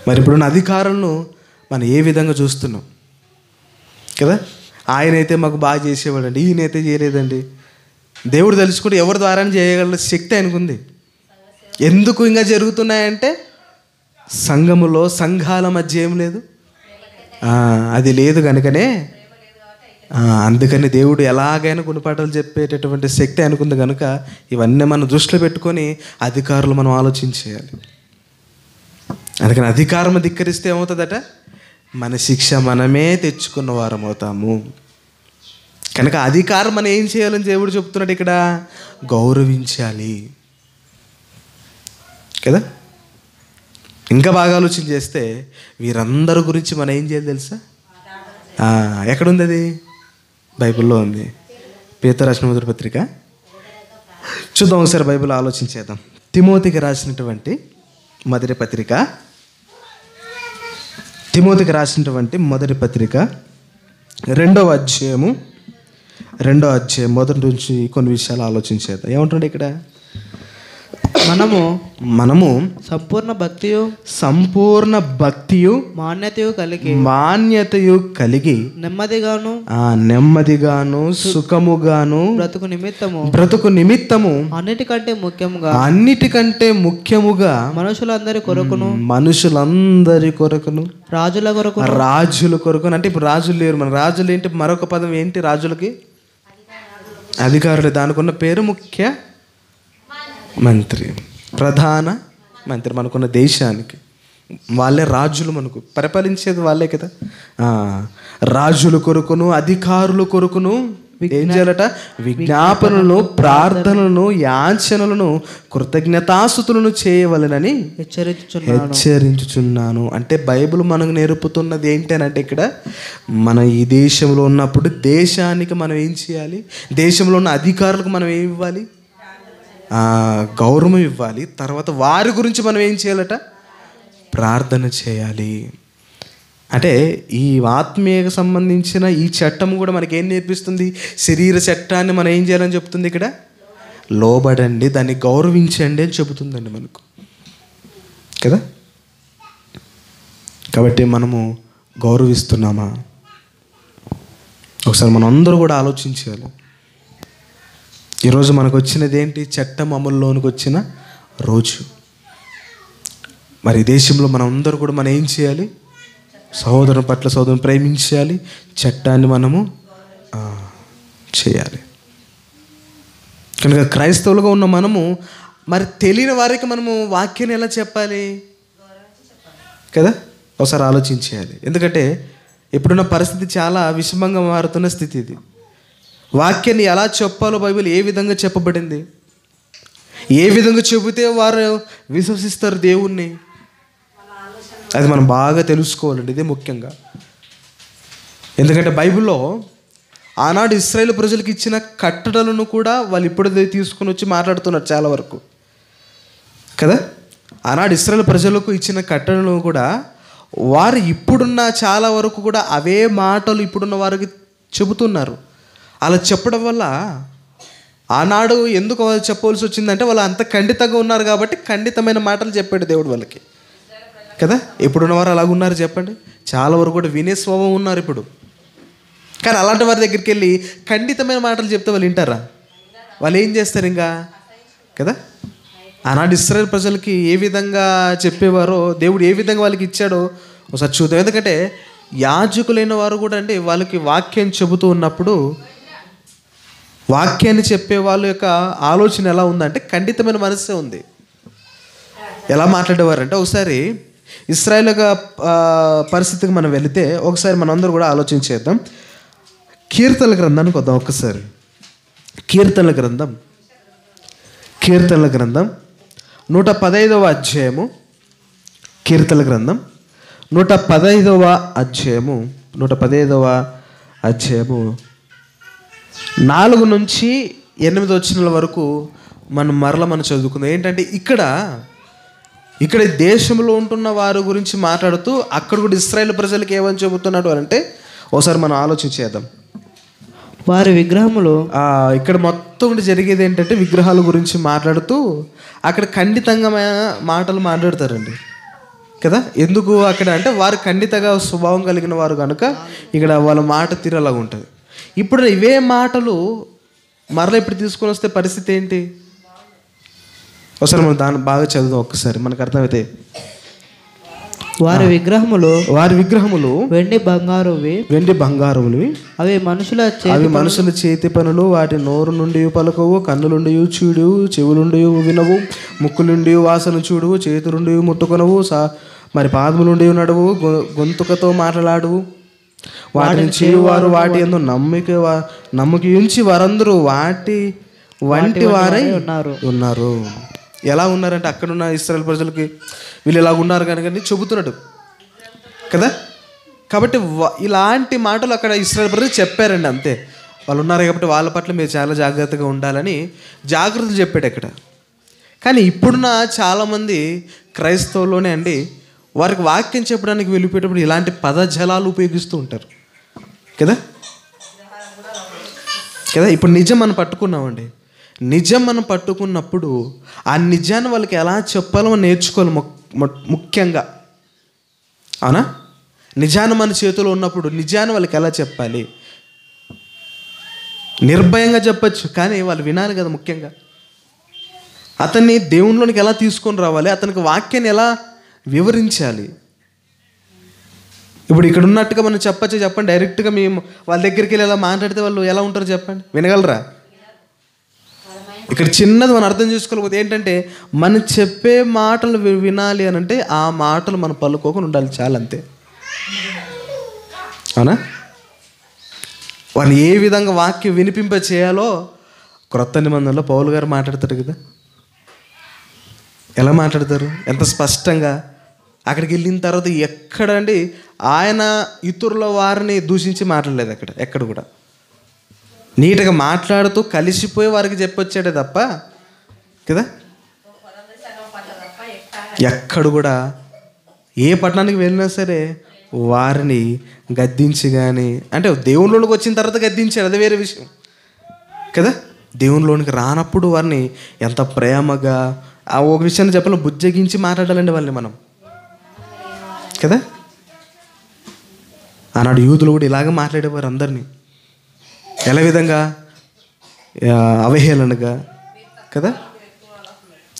మరి ఇప్పుడున్న అధికారులను మనం ఏ విధంగా చూస్తున్నాం కదా. ఆయనైతే మాకు బాగా చేసేవాడండి, ఈయనైతే చేయలేదండి. దేవుడు తెలుసుకుంటే ఎవరి ద్వారా చేయగల శక్తి ఆయనకుంది. ఎందుకు ఇంకా జరుగుతున్నాయంటే సంఘములో, సంఘాల మధ్య ఏం లేదు, అది లేదు కనుకనే. అందుకని దేవుడు ఎలాగైనా గుణపాఠాలు చెప్పేటటువంటి శక్తి అనుకుంది కనుక ఇవన్నీ మనం దృష్టిలో పెట్టుకొని అధికారులు మనం ఆలోచించేయాలి. అందుకని అధికారం ధిక్కరిస్తే ఏమవుతుందట? మన శిక్ష మనమే తెచ్చుకున్న వారం అవుతాము. కనుక అధికారం మనం ఏం చేయాలని దేవుడు చెప్తున్నాడు ఇక్కడ? గౌరవించాలి కదా. ఇంకా బాగా ఆలోచన చేస్తే వీరందరి గురించి మనం ఏం చేయాలి తెలుసా? ఎక్కడుంది అది? బైబిల్లో ఉంది. పేతురు రాసిన మొదటి పత్రిక చూద్దాం ఒకసారి. బైబిల్ ఆలోచించేద్దాం. తిమోతికి రాసినటువంటి మొదటి పత్రిక, రెండో అధ్యాయం మొదటి నుంచి కొన్ని విషయాలు ఆలోచించేద్దాం. ఏమంటుండే ఇక్కడ? మనము సంపూర్ణ భక్తియు మాన్యతయు కలిగి నెమ్మదిగాను సుఖముగాను బ్రతుకు నిమిత్తము అన్నిటికంటే ముఖ్యముగా మనుషులందరి కొరకును రాజుల కొరకును. అంటే ఇప్పుడు రాజులు లేరు, మన రాజులు ఏంటి? మరొక పదం ఏంటి రాజులకి? అధికారులు. దానికి ఉన్న పేరు ముఖ్య మంత్రి, ప్రధాన మంత్రి. మనకున్న దేశానికి వాళ్ళే రాజులు, మనకు పరిపాలించేది వాళ్ళే కదా. రాజుల కొరకును అధికారుల కొరకును ఏం చేయాలట? విజ్ఞాపనలను, ప్రార్థనలను, యాచనలను, కృతజ్ఞతాస్తుతులను చేయవలెనని హెచ్చరించుచున్నాను. అంటే బైబిల్ మనకు నేర్పుతున్నది ఏంటనంటే ఇక్కడ మన ఈ దేశంలో ఉన్నప్పుడు దేశానికి మనం ఏం చేయాలి? దేశంలో ఉన్న అధికారులకు మనం ఏమి ఇవ్వాలి? గౌరవం ఇవ్వాలి. తర్వాత వారి గురించి మనం ఏం చేయాలట? ప్రార్థన చేయాలి. అంటే ఈ ఆత్మీయకు సంబంధించిన ఈ చట్టం కూడా మనకి ఏం నేర్పిస్తుంది? శరీర చట్టాన్ని మనం ఏం చేయాలని చెప్తుంది ఇక్కడ? లోబడండి, దాన్ని గౌరవించండి అని చెబుతుందండి మనకు కదా. కాబట్టి మనము గౌరవిస్తున్నామా? ఒకసారి మనం అందరూ కూడా ఆలోచించాలి. ఈరోజు మనకు వచ్చినది ఏంటి? చట్టం అమల్లోనికి వచ్చిన రోజు. మరి దేశంలో మనం అందరూ కూడా మనం ఏం చేయాలి? సహోదరుని పట్ల సహోదరుని ప్రేమించాలి, చట్టాన్ని మనము చేయాలి. కనుక క్రైస్తవులుగా ఉన్న మనము మరి తెలియని వారికి మనము వాక్యాన్ని ఎలా చెప్పాలి కదా? ఒకసారి ఆలోచించేయాలి. ఎందుకంటే ఇప్పుడున్న పరిస్థితి చాలా విషమంగా మారుతున్న స్థితి ఇది. వాక్యాన్ని ఎలా చెప్పాలో బైబిల్ ఏ విధంగా చెప్పబడింది, ఏ విధంగా చెబితే వారు విశ్వసిస్తారు దేవుణ్ణి, అది మనం బాగా తెలుసుకోవాలండి. ఇదే ముఖ్యంగా. ఎందుకంటే బైబిల్లో ఆనాడు ఇశ్రాయేలు ప్రజలకు ఇచ్చిన కట్టడలను కూడా వాళ్ళు ఇప్పుడు తీసుకుని వచ్చి మాట్లాడుతున్నారు చాలా వరకు కదా. ఆనాడు ఇశ్రాయేలు ప్రజలకు ఇచ్చిన కట్టడలను కూడా వారు ఇప్పుడున్న చాలా వరకు కూడా అవే మాటలు ఇప్పుడున్న వారికి చెబుతున్నారు. అలా చెప్పడం వల్ల ఆనాడు ఎందుకు చెప్పవలసి వచ్చిందంటే వాళ్ళు అంత ఖండితంగా ఉన్నారు కాబట్టి ఖండితమైన మాటలు చెప్పాడు దేవుడు వాళ్ళకి కదా. ఇప్పుడున్న వారు అలాగున్నారు చెప్పండి? చాలా వరకు కూడా వినే స్వభావం ఉన్నారు ఇప్పుడు. కానీ అలాంటి వారి దగ్గరికి వెళ్ళి ఖండితమైన మాటలు చెప్తే వాళ్ళు వింటారా? వాళ్ళు ఏం చేస్తారు ఇంకా కదా. ఆనాడు ఇశ్రాయేలు ప్రజలకి ఏ విధంగా చెప్పేవారో దేవుడు ఏ విధంగా వాళ్ళకి ఇచ్చాడో ఒకసారి చూద్దాం. ఎందుకంటే యాజకులైన వారు కూడా అండి వాళ్ళకి వాక్యం చెబుతూ ఉన్నప్పుడు వాక్యాన్ని చెప్పే వాళ్ళ యొక్క ఆలోచన ఎలా ఉందంటే ఖండితమైన మనస్సే ఉంది. ఎలా మాట్లాడేవారంటే ఒకసారి ఇశ్రాయేలు పరిస్థితికి మనం వెళితే ఒకసారి మనం అందరూ కూడా ఆలోచించేద్దాం. కీర్తనల గ్రంథానికి వద్దాం ఒక్కసారి. కీర్తనల గ్రంథం 115వ అధ్యాయము. కీర్తనల గ్రంథం 115వ అధ్యాయము 4 నుంచి 8 వచనాల వరకు మనం చదువుకుందాం. ఏంటంటే ఇక్కడ దేశంలో ఉంటున్న వారి గురించి మాట్లాడుతూ అక్కడ కూడా ఇశ్రాయేలు ప్రజలకు ఏమని చెబుతున్నాడు అంటే ఒకసారి మనం ఆలోచించేద్దాం. వారి విగ్రహములు ఇక్కడ మొత్తం జరిగేది ఏంటంటే విగ్రహాల గురించి మాట్లాడుతూ అక్కడ ఖండితంగా మాటలు మాట్లాడతారండి కదా. ఎందుకు అక్కడ అంటే వారు ఖండితంగా స్వభావం కలిగిన వారు కనుక ఇక్కడ వాళ్ళ మాట తీరలాగా ఉంటుంది. ఇప్పుడు ఇవే మాటలు మరలా ఇప్పుడు తీసుకొని వస్తే పరిస్థితి ఏంటి? ఒకసారి మనం దాన్ని బాగా చదువుదాం ఒక్కసారి, మనకు అర్థమైతే. వారి విగ్రహములు వెండి బంగారములు అవి మనుషుల చేతి పనులు. వాటి నోరు నుండి పలకవు, కన్నులుండి చూడు, చెవులుండి వినవు, ముక్కులుండి వాసన చూడువు, చేతులుండి ముట్టుకొనవు, మరి పాదములుండి నడువు, గొంతుకతో మాట్లాడువు. వాటిని చేయువారు వాటి యందు నమ్మక ఉంచి వారందరూ వాటి వంటి వారై ఉన్నారు. ఎలా ఉన్నారంటే అక్కడున్న ఇశ్రాయేలు ప్రజలకి వీళ్ళు ఎలా ఉన్నారు కనుక చెబుతున్నాడు కదా. కాబట్టి ఇలాంటి మాటలు అక్కడ ఇశ్రాయేలు ప్రజలు చెప్పారండి. అంతే, వాళ్ళు ఉన్నారు కాబట్టి వాళ్ళ పట్ల మీరు చాలా జాగ్రత్తగా ఉండాలని జాగ్రత్తలు చెప్పాడు అక్కడ. కానీ ఇప్పుడున్న చాలామంది క్రైస్తవుల్లోనే అండి వారికి వాక్యం చెప్పడానికి వెళ్ళిపోయేటప్పుడు ఇలాంటి పదజాలాలు ఉపయోగిస్తూ ఉంటారు కదా కదా. ఇప్పుడు నిజం మనం పట్టుకున్నామండి. నిజం మనం పట్టుకున్నప్పుడు ఆ నిజాన్ని వాళ్ళకి ఎలా చెప్పాలో మనం నేర్చుకోవాలి ముఖ్యంగా. అవునా? నిజాన్ని మన చేతిలో ఉన్నప్పుడు నిజాన్ని వాళ్ళకి ఎలా చెప్పాలి? నిర్భయంగా చెప్పచ్చు, కానీ వాళ్ళు వినాలి కదా. ముఖ్యంగా అతన్ని దేవునిలోనికి ఎలా తీసుకొని రావాలి, అతనికి వాక్యాన్ని ఎలా వివరించాలి. ఇప్పుడు ఇక్కడ ఉన్నట్టుగా మనం చెప్పండి. డైరెక్ట్గా మేము వాళ్ళ దగ్గరికి వెళ్ళి ఎలా మాట్లాడితే వాళ్ళు ఎలా ఉంటారు చెప్పండి? వినగలరా? ఇక్కడ చిన్నది మనం అర్థం చేసుకోలేకపోతే ఏంటంటే, మనం చెప్పే మాటలు వినాలి అని అంటే ఆ మాటలు మనం పలుకోకుండా ఉండాలి, చాలా, అంతే. అవునా? వాళ్ళు ఏ విధంగా వాక్యం వినిపింప చేయాలో క్రొత్త నిబంధనలో పౌలు గారు మాట్లాడతారు కదా. ఎలా మాట్లాడతారు? ఎంత స్పష్టంగా. అక్కడికి వెళ్ళిన తర్వాత ఎక్కడండి ఆయన ఇతరుల వారిని దూషించి మాట్లాడలేదు. ఎక్కడ కూడా నీట్గా మాట్లాడుతూ కలిసిపోయి వారికి చెప్పొచ్చాడే తప్ప కదా. ఎక్కడ కూడా ఏ పట్టణానికి వెళ్ళినా సరే వారిని గద్దించి కానీ, అంటే దేవునిలోనికి వచ్చిన తర్వాత గద్దించాడు, అది వేరే విషయం కదా. దేవునిలోనికి రానప్పుడు వారిని ఎంత ప్రేమగా ఆ ఒక విషయాన్ని చెప్పాలి, బుజ్జగించి మాట్లాడాలండి వాళ్ళని మనం కదా. ఆనాడు యూదులు కూడా ఇలాగ మాట్లాడేవారు అందరినీ. ఎలా విధంగా? అవహేళనగా కదా.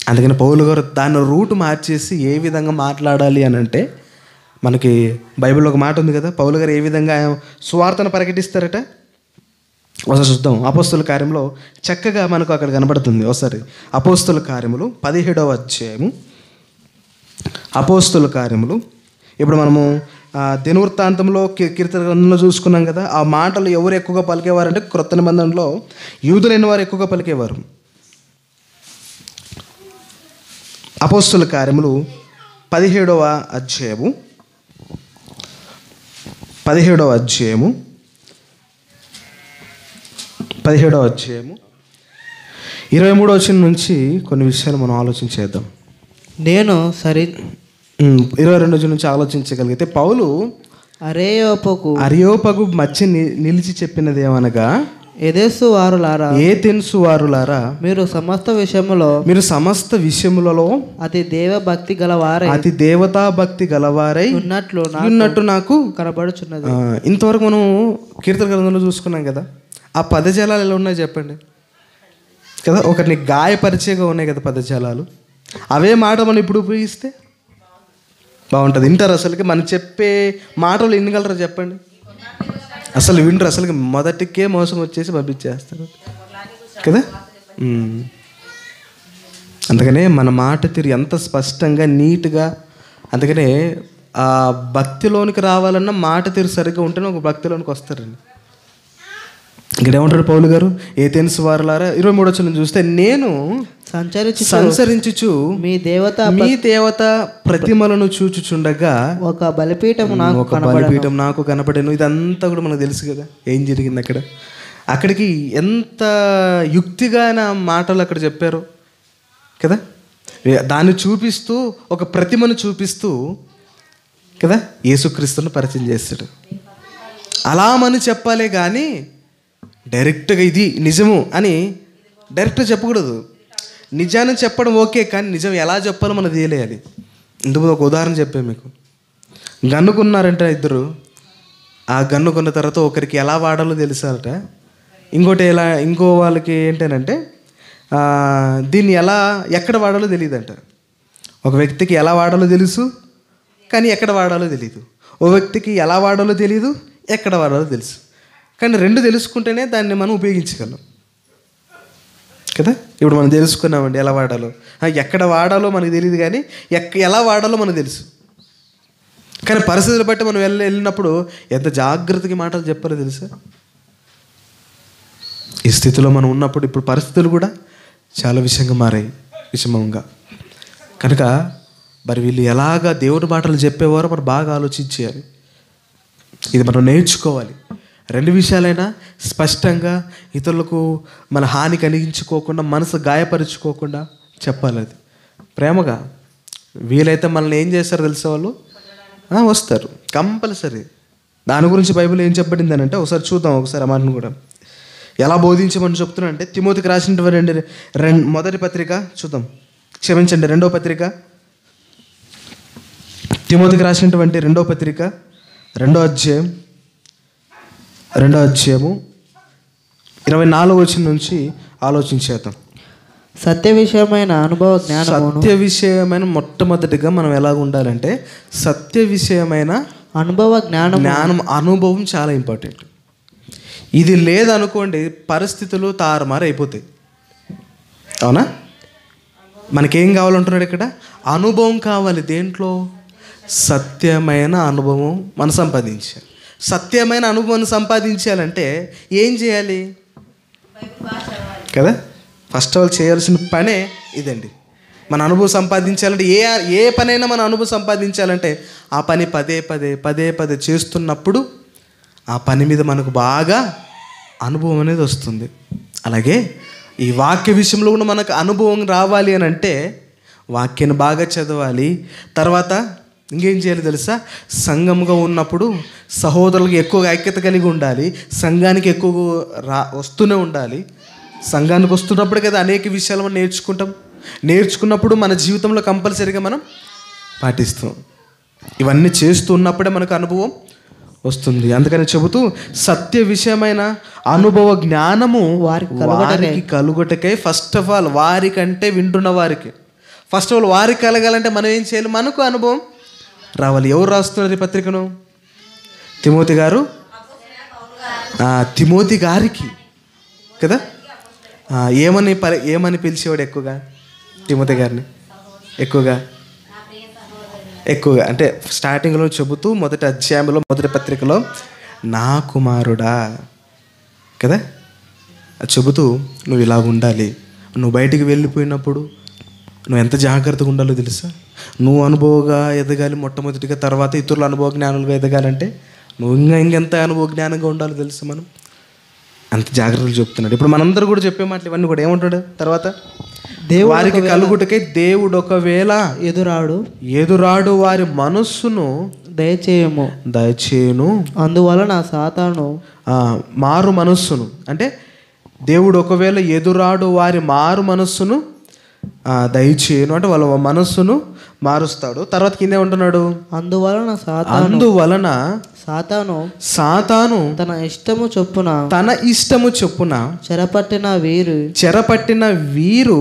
అందుకని పౌలు గారు దాని రూట్ మార్చేసి ఏ విధంగా మాట్లాడాలి అని అంటే, మనకి బైబిల్లో ఒక మాట ఉంది కదా, పౌలు గారు ఏ విధంగా సువార్తను ప్రకటిస్తారట. ఒకసారి చూద్దాం. అపోస్తుల కార్యంలో చక్కగా మనకు అక్కడ కనబడుతుంది. ఒకసారి అపోస్తుల కార్యములు 17వ అధ్యాయము. అపోస్తుల కార్యములు, ఇప్పుడు మనము దినవృత్తాంతంలో కీర్తన గ్రంథంలో చూసుకున్నాం కదా. ఆ మాటలు ఎవరు ఎక్కువగా పలికేవారంటే క్రొత్త నిబంధనలో యూదులైన వారు ఎక్కువగా పలికేవారు. అపోస్తుల కార్యములు 17వ అధ్యాయము 23వ వచనం నుంచి కొన్ని విషయాలు మనం ఆలోచించేద్దాం. నేను 22 నుంచి ఆలోచించగలిగితే, పౌలు అరియోపగు మధ్య నిలిచి చెప్పినది ఏమనగా, ఏథెన్సు వారులారా, మీరు సమస్త విషయములలో అతి దేవతా భక్తి గలవారై ఉన్నట్టు నాకు కనబడుచున్నది. ఇంతవరకు మనం కీర్తన గ్రంథంలో చూసుకున్నాం కదా. ఆ పదజాలాలు ఎలా ఉన్నాయి చెప్పండి కదా. ఒకరిని గాయపరిచేగా ఉన్నాయి కదా పదజాలాలు. అవే మాట మనం ఇప్పుడు ఉపయోగిస్తే బాగుంటుంది. వింటారు? అసలుకి మనం చెప్పే మాటలు వినగలరా చెప్పండి? అసలు వింటారు? అసలుకి మొదటికే మోసం వచ్చేసి పంపించేస్తారు కదా. అందుకనే మన మాట తీరు ఎంత స్పష్టంగా నీట్గా. అందుకనే ఆ భక్తిలోనికి రావాలన్నా మాట తీరు సరిగ్గా ఉంటేనే ఒక భక్తిలోనికి వస్తారండి. ఇక్కడ ఏమంటాడు పౌలు గారు? ఏథెన్సు వారులారా, 23వ వచనం చూస్తే, నేను సంచరించుచు మీ దేవత ప్రతిమలను చూచుచుండగా ఒక బలిపీఠం నాకు కనపడెను. ఇదంతా కూడా మనకు తెలుసు కదా ఏం జరిగింది అక్కడ. అక్కడికి ఎంత యుక్తిగా మాటలు అక్కడ చెప్పారు కదా. దాన్ని చూపిస్తూ, ఒక ప్రతిమను చూపిస్తూ కదా యేసుక్రీస్తును పరిచయం చేస్తాడు. అలా మనం చెప్పాలే కానీ డైరెక్ట్గా ఇది నిజము అని డైరెక్ట్గా చెప్పకూడదు. నిజాన్ని చెప్పడం ఓకే, కానీ నిజం ఎలా చెప్పాలో మనం తెలియాలి. ఇందుకు ఒక ఉదాహరణ చెప్పాను మీకు. గన్నుకున్నారంట ఇద్దరు. ఆ గన్నుకున్న తర్వాత ఒకరికి ఎలా వాడాలో తెలుసారట, ఇంకో వాళ్ళకి ఏంటంటే దీన్ని ఎక్కడ వాడాలో తెలియదంట. ఒక వ్యక్తికి ఎలా వాడాలో తెలుసు, కానీ ఎక్కడ వాడాలో తెలియదు. ఓ వ్యక్తికి ఎలా వాడాలో తెలియదు, ఎక్కడ వాడాలో తెలుసు. కానీ రెండు తెలుసుకుంటేనే దాన్ని మనం ఉపయోగించగలం కదా. ఇప్పుడు మనం తెలుసుకున్నామండి ఎలా వాడాలో. ఎక్కడ వాడాలో మనకు తెలియదు, కానీ ఎలా వాడాలో మనకు తెలుసు. కానీ పరిస్థితులు బట్టి మనం వెళ్ళినప్పుడు ఎంత జాగ్రత్తగా మాటలు చెప్పాలో తెలుసా. ఈ స్థితిలో మనం ఉన్నప్పుడు ఇప్పుడు పరిస్థితులు కూడా చాలా విషమంగా. కనుక మరి వీళ్ళు ఎలాగా దేవుడి మాటలు చెప్పేవారో మనం బాగా ఆలోచించేయాలి. ఇది మనం నేర్చుకోవాలి. రెండు విషయాలైనా స్పష్టంగా, ఇతరులకు మన హాని కలిగించుకోకుండా, మనసు గాయపరుచుకోకుండా చెప్పాలి. అది ప్రేమగా. వీలైతే మనల్ని ఏం చేస్తారు తెలుసా, వాళ్ళు వస్తారు కంపల్సరీ దాని గురించి బైబిల్ ఏం చెప్పబడింది అని అంటే ఒకసారి చూద్దాం. ఒకసారి ఆ మాటను కూడా ఎలా బోధించమని చెప్తున్నా అంటే తిమోతికి రాసినటువంటి మొదటి పత్రిక చూద్దాం. క్షమించండి, రెండవ పత్రిక. తిమోతికి రాసినటువంటి రెండవ పత్రిక 2వ అధ్యాయము 24వ వచనం నుంచి ఆలోచించేద్దాం. సత్య విషయమైన అనుభవ సత్య విషయమైన మొట్టమొదటిగా మనం ఎలా ఉండాలంటే సత్య విషయమైన అనుభవం చాలా ఇంపార్టెంట్. ఇది లేదనుకోండి పరిస్థితులు తారుమారు అయిపోతాయి. అవునా? మనకేం కావాలంటున్నాడు ఇక్కడ? అనుభవం కావాలి. దేంట్లో? సత్యమైన అనుభవం మనం సంపాదించాలి. సత్యమైన అనుభవం సంపాదించాలంటే ఏం చేయాలి కదా? ఫస్ట్ ఆఫ్ ఆల్ చేయాల్సిన పనే ఇదండి. మన అనుభవం సంపాదించాలంటే ఏ పనైనా మన అనుభవం సంపాదించాలంటే ఆ పని పదే పదే చేస్తున్నప్పుడు ఆ పని మీద మనకు బాగా అనుభవం అనేది వస్తుంది. అలాగే ఈ వాక్య విషయంలో కూడా మనకు అనుభవం రావాలి అని అంటే వాక్యాన్ని బాగా చదవాలి. తర్వాత ఇంకేం చేయాలి తెలుసా? సంఘంగా ఉన్నప్పుడు సహోదరులకు ఎక్కువగా ఐక్యత కలిగి ఉండాలి. సంఘానికి ఎక్కువగా వస్తూనే ఉండాలి. సంఘానికి వస్తున్నప్పుడు కదా అనేక విషయాలు మనం నేర్చుకున్నప్పుడు మన జీవితంలో కంపల్సరీగా మనం పాటిస్తాం. ఇవన్నీ చేస్తున్నప్పుడే మనకు అనుభవం వస్తుంది. అందుకని చెబుతూ సత్య విషయమైన అనుభవ జ్ఞానము వారికి కలుగుటకై ఫస్ట్ ఆఫ్ ఆల్ వారికంటే వింటున్న వారికి ఫస్ట్ ఆఫ్ ఆల్ వారికి కలగాలంటే మనం ఏం చేయాలి? మనకు అనుభవం రావాలి. ఎవరు రాస్తున్నారు ఈ పత్రికను? తిమోతి గారు. తిమోతి గారికి కదా. ఏమని పిలిచేవాడు ఎక్కువగా తిమోతి గారిని? ఎక్కువగా అంటే స్టార్టింగ్లో చెబుతూ మొదటి అధ్యాయంలో మొదటి పత్రికలో నా కుమారుడా కదా చెబుతూ నువ్వు ఇలా ఉండాలి. నువ్వు బయటికి వెళ్ళిపోయినప్పుడు నువ్వు ఎంత జాగ్రత్తగా ఉండాలో తెలుసా? నువ్వు అనుభవంగా ఎదగాలి మొట్టమొదటిగా. తర్వాత ఇతరుల అనుభవ జ్ఞానాలుగా ఎదగాలంటే నువ్వు ఇంకెంత అనుభవ జ్ఞానంగా ఉండాలో తెలుసు. మనం అంత జాగ్రత్తలు చెప్తున్నాడు. ఇప్పుడు మనందరూ కూడా చెప్పే మాటలు ఇవన్నీ కూడా ఏమంటాడు? తర్వాత వారికి కలుగుటకై దేవుడు ఒకవేళ ఎదురాడు వారి మనస్సును దయచేయును అందువలన సాతాను మారు మనస్సును అంటే దేవుడు ఒకవేళ ఎదురాడు వారి మారు మనస్సును దయచేయను అంటే వాళ్ళ మనస్సును మారుస్తాడు. తర్వాత కిందే ఉంటున్నాడు అందువలన సాతాను తన ఇష్టము చొప్పున చెరపట్టిన వీరు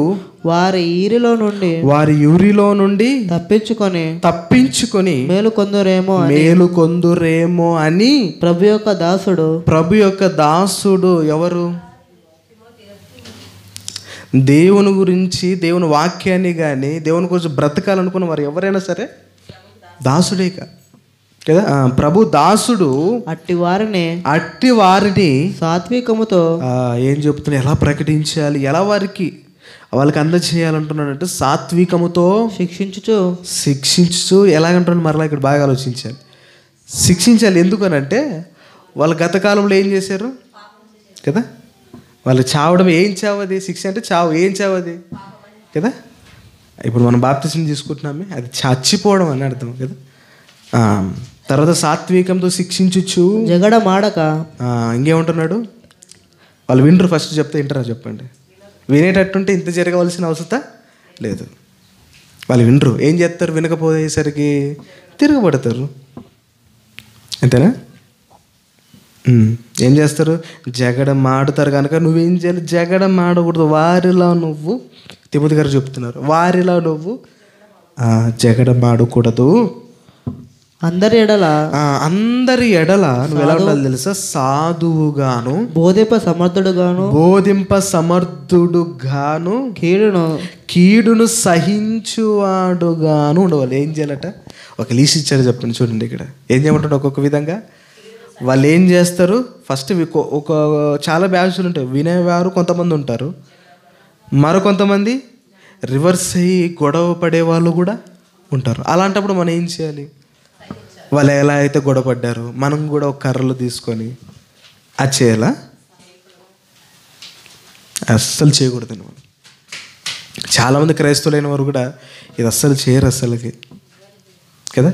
వారి ఊరిలో నుండి తప్పించుకొని మేలుకొందురేమో అని ప్రభు యొక్క దాసుడు ఎవరు? దేవుని గురించి దేవుని వాక్యాన్ని కానీ దేవుని గురించి బ్రతకాలనుకున్న వారు ఎవరైనా సరే దాసుడే కదా. ప్రభు దాసుడు అట్టి వారిని సాత్వికముతో ఏం చెప్తున్నా ఎలా ప్రకటించాలి, ఎలా వాళ్ళకి అందజేయాలంటున్నాడంటే సాత్వికముతో శిక్షించుచు ఎలాగంటున్నాడు మరలా ఇక్కడ బాగా ఆలోచించాలి. శిక్షించాలి ఎందుకనంటే వాళ్ళు గత కాలంలో ఏం చేశారు కదా. వాళ్ళు చావడం ఏం చావది? శిక్ష అంటే చావు. ఏం చావది కదా. ఇప్పుడు మనం బాప్తిసం తీసుకుంటున్నామే అది చచ్చిపోవడం అని అర్థం కదా. తర్వాత సాత్వికంతో శిక్షించుచు జగడమాడక ఇంకేమంటున్నాడు? వాళ్ళు వినరు. ఫస్ట్ చెప్తే వింటారా చెప్పండి? వినేటట్టుంటే ఇంత జరగవలసిన అవసరం లేదు. వాళ్ళు వినరు. ఏం చేస్తారు? వినకపోయేసరికి తిరగబడతారు. అంతేనా? ఏం చేస్తారు? జగడం ఆడుతారు. కనుక నువ్వేం చేయాలి? జగడం ఆడకూడదు. వారిలా నువ్వు తిమోతి గారు చెప్తున్నారు, వారిలా నువ్వు జగడం ఆడకూడదు. అందరి ఎడల నువ్వు ఎలా ఉండాలి తెలుసా? సాధువుగాను బోధింప సమర్థుడుగాను కీడును సహించువాడుగాను ఉండవాలి. ఏం చేయాలట? ఒక లీస్ట్ ఇచ్చాడు చెప్పండి. చూడండి ఇక్కడ ఏం చేయమంటాడు ఒక్కొక్క విధంగా. వాళ్ళు ఏం చేస్తారు? ఫస్ట్ ఒక చాలా బ్యాచ్లు ఉంటాయి. వినేవారు కొంతమంది ఉంటారు, మరికొంతమంది రివర్స్ అయ్యి గొడవ పడే వాళ్ళు కూడా ఉంటారు. అలాంటప్పుడు మనం ఏం చేయాలి? వాళ్ళు ఎలా అయితే గొడవ పడ్డారో మనం కూడా ఒక కర్రలు తీసుకొని అది చేయాలా? అస్సలు చేయకూడదు. మనం చాలామంది క్రైస్తవులైన వారు కూడా ఇది అస్సలు చేయరు అస్సలకి కదా.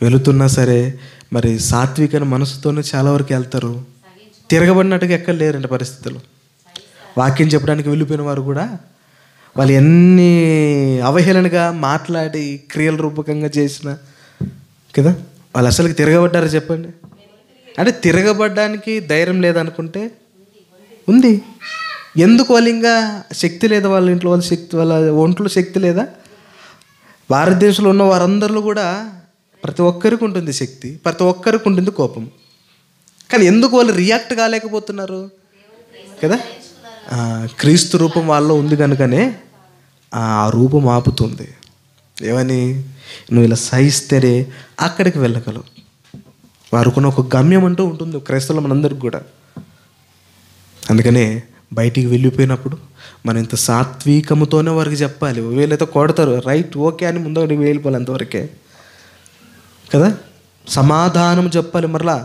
వెళుతున్నా సరే మరి సాత్వికమైన మనసుతోనే చాలా వరకు వెళ్తారు. తిరగబడినట్టుగా ఎక్కడ లేరండి పరిస్థితులు. వాక్యం చెప్పడానికి వెళ్ళిపోయిన వారు కూడా వాళ్ళు ఎన్ని అవహేళనగా మాట్లాడి క్రియల రూపకంగా చేసిన కదా, వాళ్ళు అసలుకి తిరగబడ్డారు చెప్పండి. అంటే తిరగబడ్డానికి ధైర్యం లేదనుకుంటే ఉంది. ఎందుకు వాళ్ళు ఇంకా శక్తి లేదా, వాళ్ళ ఇంట్లో వాళ్ళ శక్తి, వాళ్ళ ఒంట్లో శక్తి లేదా? భారతదేశంలో ఉన్న వారందరిలో కూడా ప్రతి ఒక్కరికి ఉంటుంది శక్తి, ప్రతి ఒక్కరికి ఉంటుంది కోపం. కానీ ఎందుకు వాళ్ళు రియాక్ట్ కాలేకపోతున్నారు కదా? క్రీస్తు రూపం వాళ్ళలో ఉంది కనుకనే ఆ రూపం ఆపుతుంది. ఏమని? నువ్వు ఇలా సహిస్తేనే అక్కడికి వెళ్ళగలవు. వారుకున్న ఒక గమ్యం అంటూ ఉంటుంది క్రైస్తవుల మనందరికి కూడా. అందుకనే బయటికి వెళ్ళిపోయినప్పుడు మనం ఇంత సాత్వికముతోనే వారికి చెప్పాలి. వీళ్ళైతే కొడతారు, రైట్ ఓకే అని ముందు వెళ్ళిపోవాలి, అంతవరకే కదా. సమాధానం చెప్పాలి. మరలా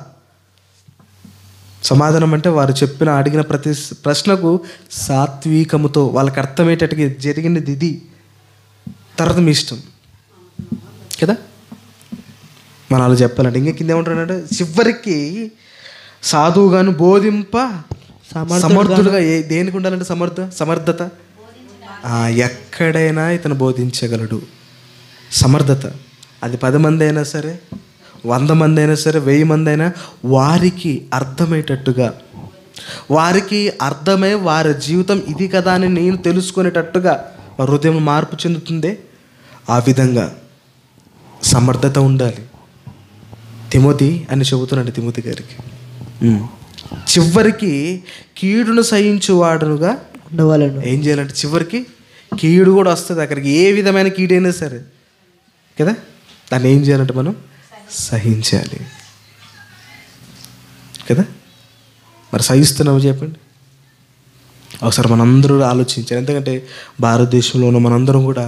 సమాధానం అంటే వారు చెప్పిన అడిగిన ప్రతి ప్రశ్నకు సాత్వికముతో వాళ్ళకి అర్థమయ్యేటట్టుగా జరిగినది ఇది, తర్వాత మీ ఇష్టం కదా. మనం అలా చెప్పాలంటే ఇంకా కింద ఏమంటాడంటే చివరికి సాధువుగాను బోధింప సమర్థుడుగా. దేనికి ఉండాలంటే సమర్థత. ఎక్కడైనా ఇతను బోధించగలడు. సమర్థత. అది 10 మంది అయినా సరే, 100 మంది అయినా సరే, 1000 మంది అయినా వారికి అర్థమయ్యేటట్టుగా, వారికి అర్థమై వారి జీవితం ఇది కదా అని నేను తెలుసుకునేటట్టుగా వారి హృదయం మార్పు చెందుతుందే, ఆ విధంగా సమర్థత ఉండాలి. తిమోతి అని చెబుతున్నాడు తిమోతి గారికి. చివరికి కీడును సహించువాడుగా ఉండవాలను. ఏం చేయాలంటే చివరికి కీడు కూడా వస్తుంది అక్కడికి, ఏ విధమైన కీడైనా సరే కదా. దాన్ని ఏం చేయాలంటే మనం సహించాలి కదా. మరి సహిస్తున్నాము చెప్పండి. ఒకసారి మనందరూ ఆలోచించాలి. ఎందుకంటే భారతదేశంలో ఉన్న మనందరం కూడా,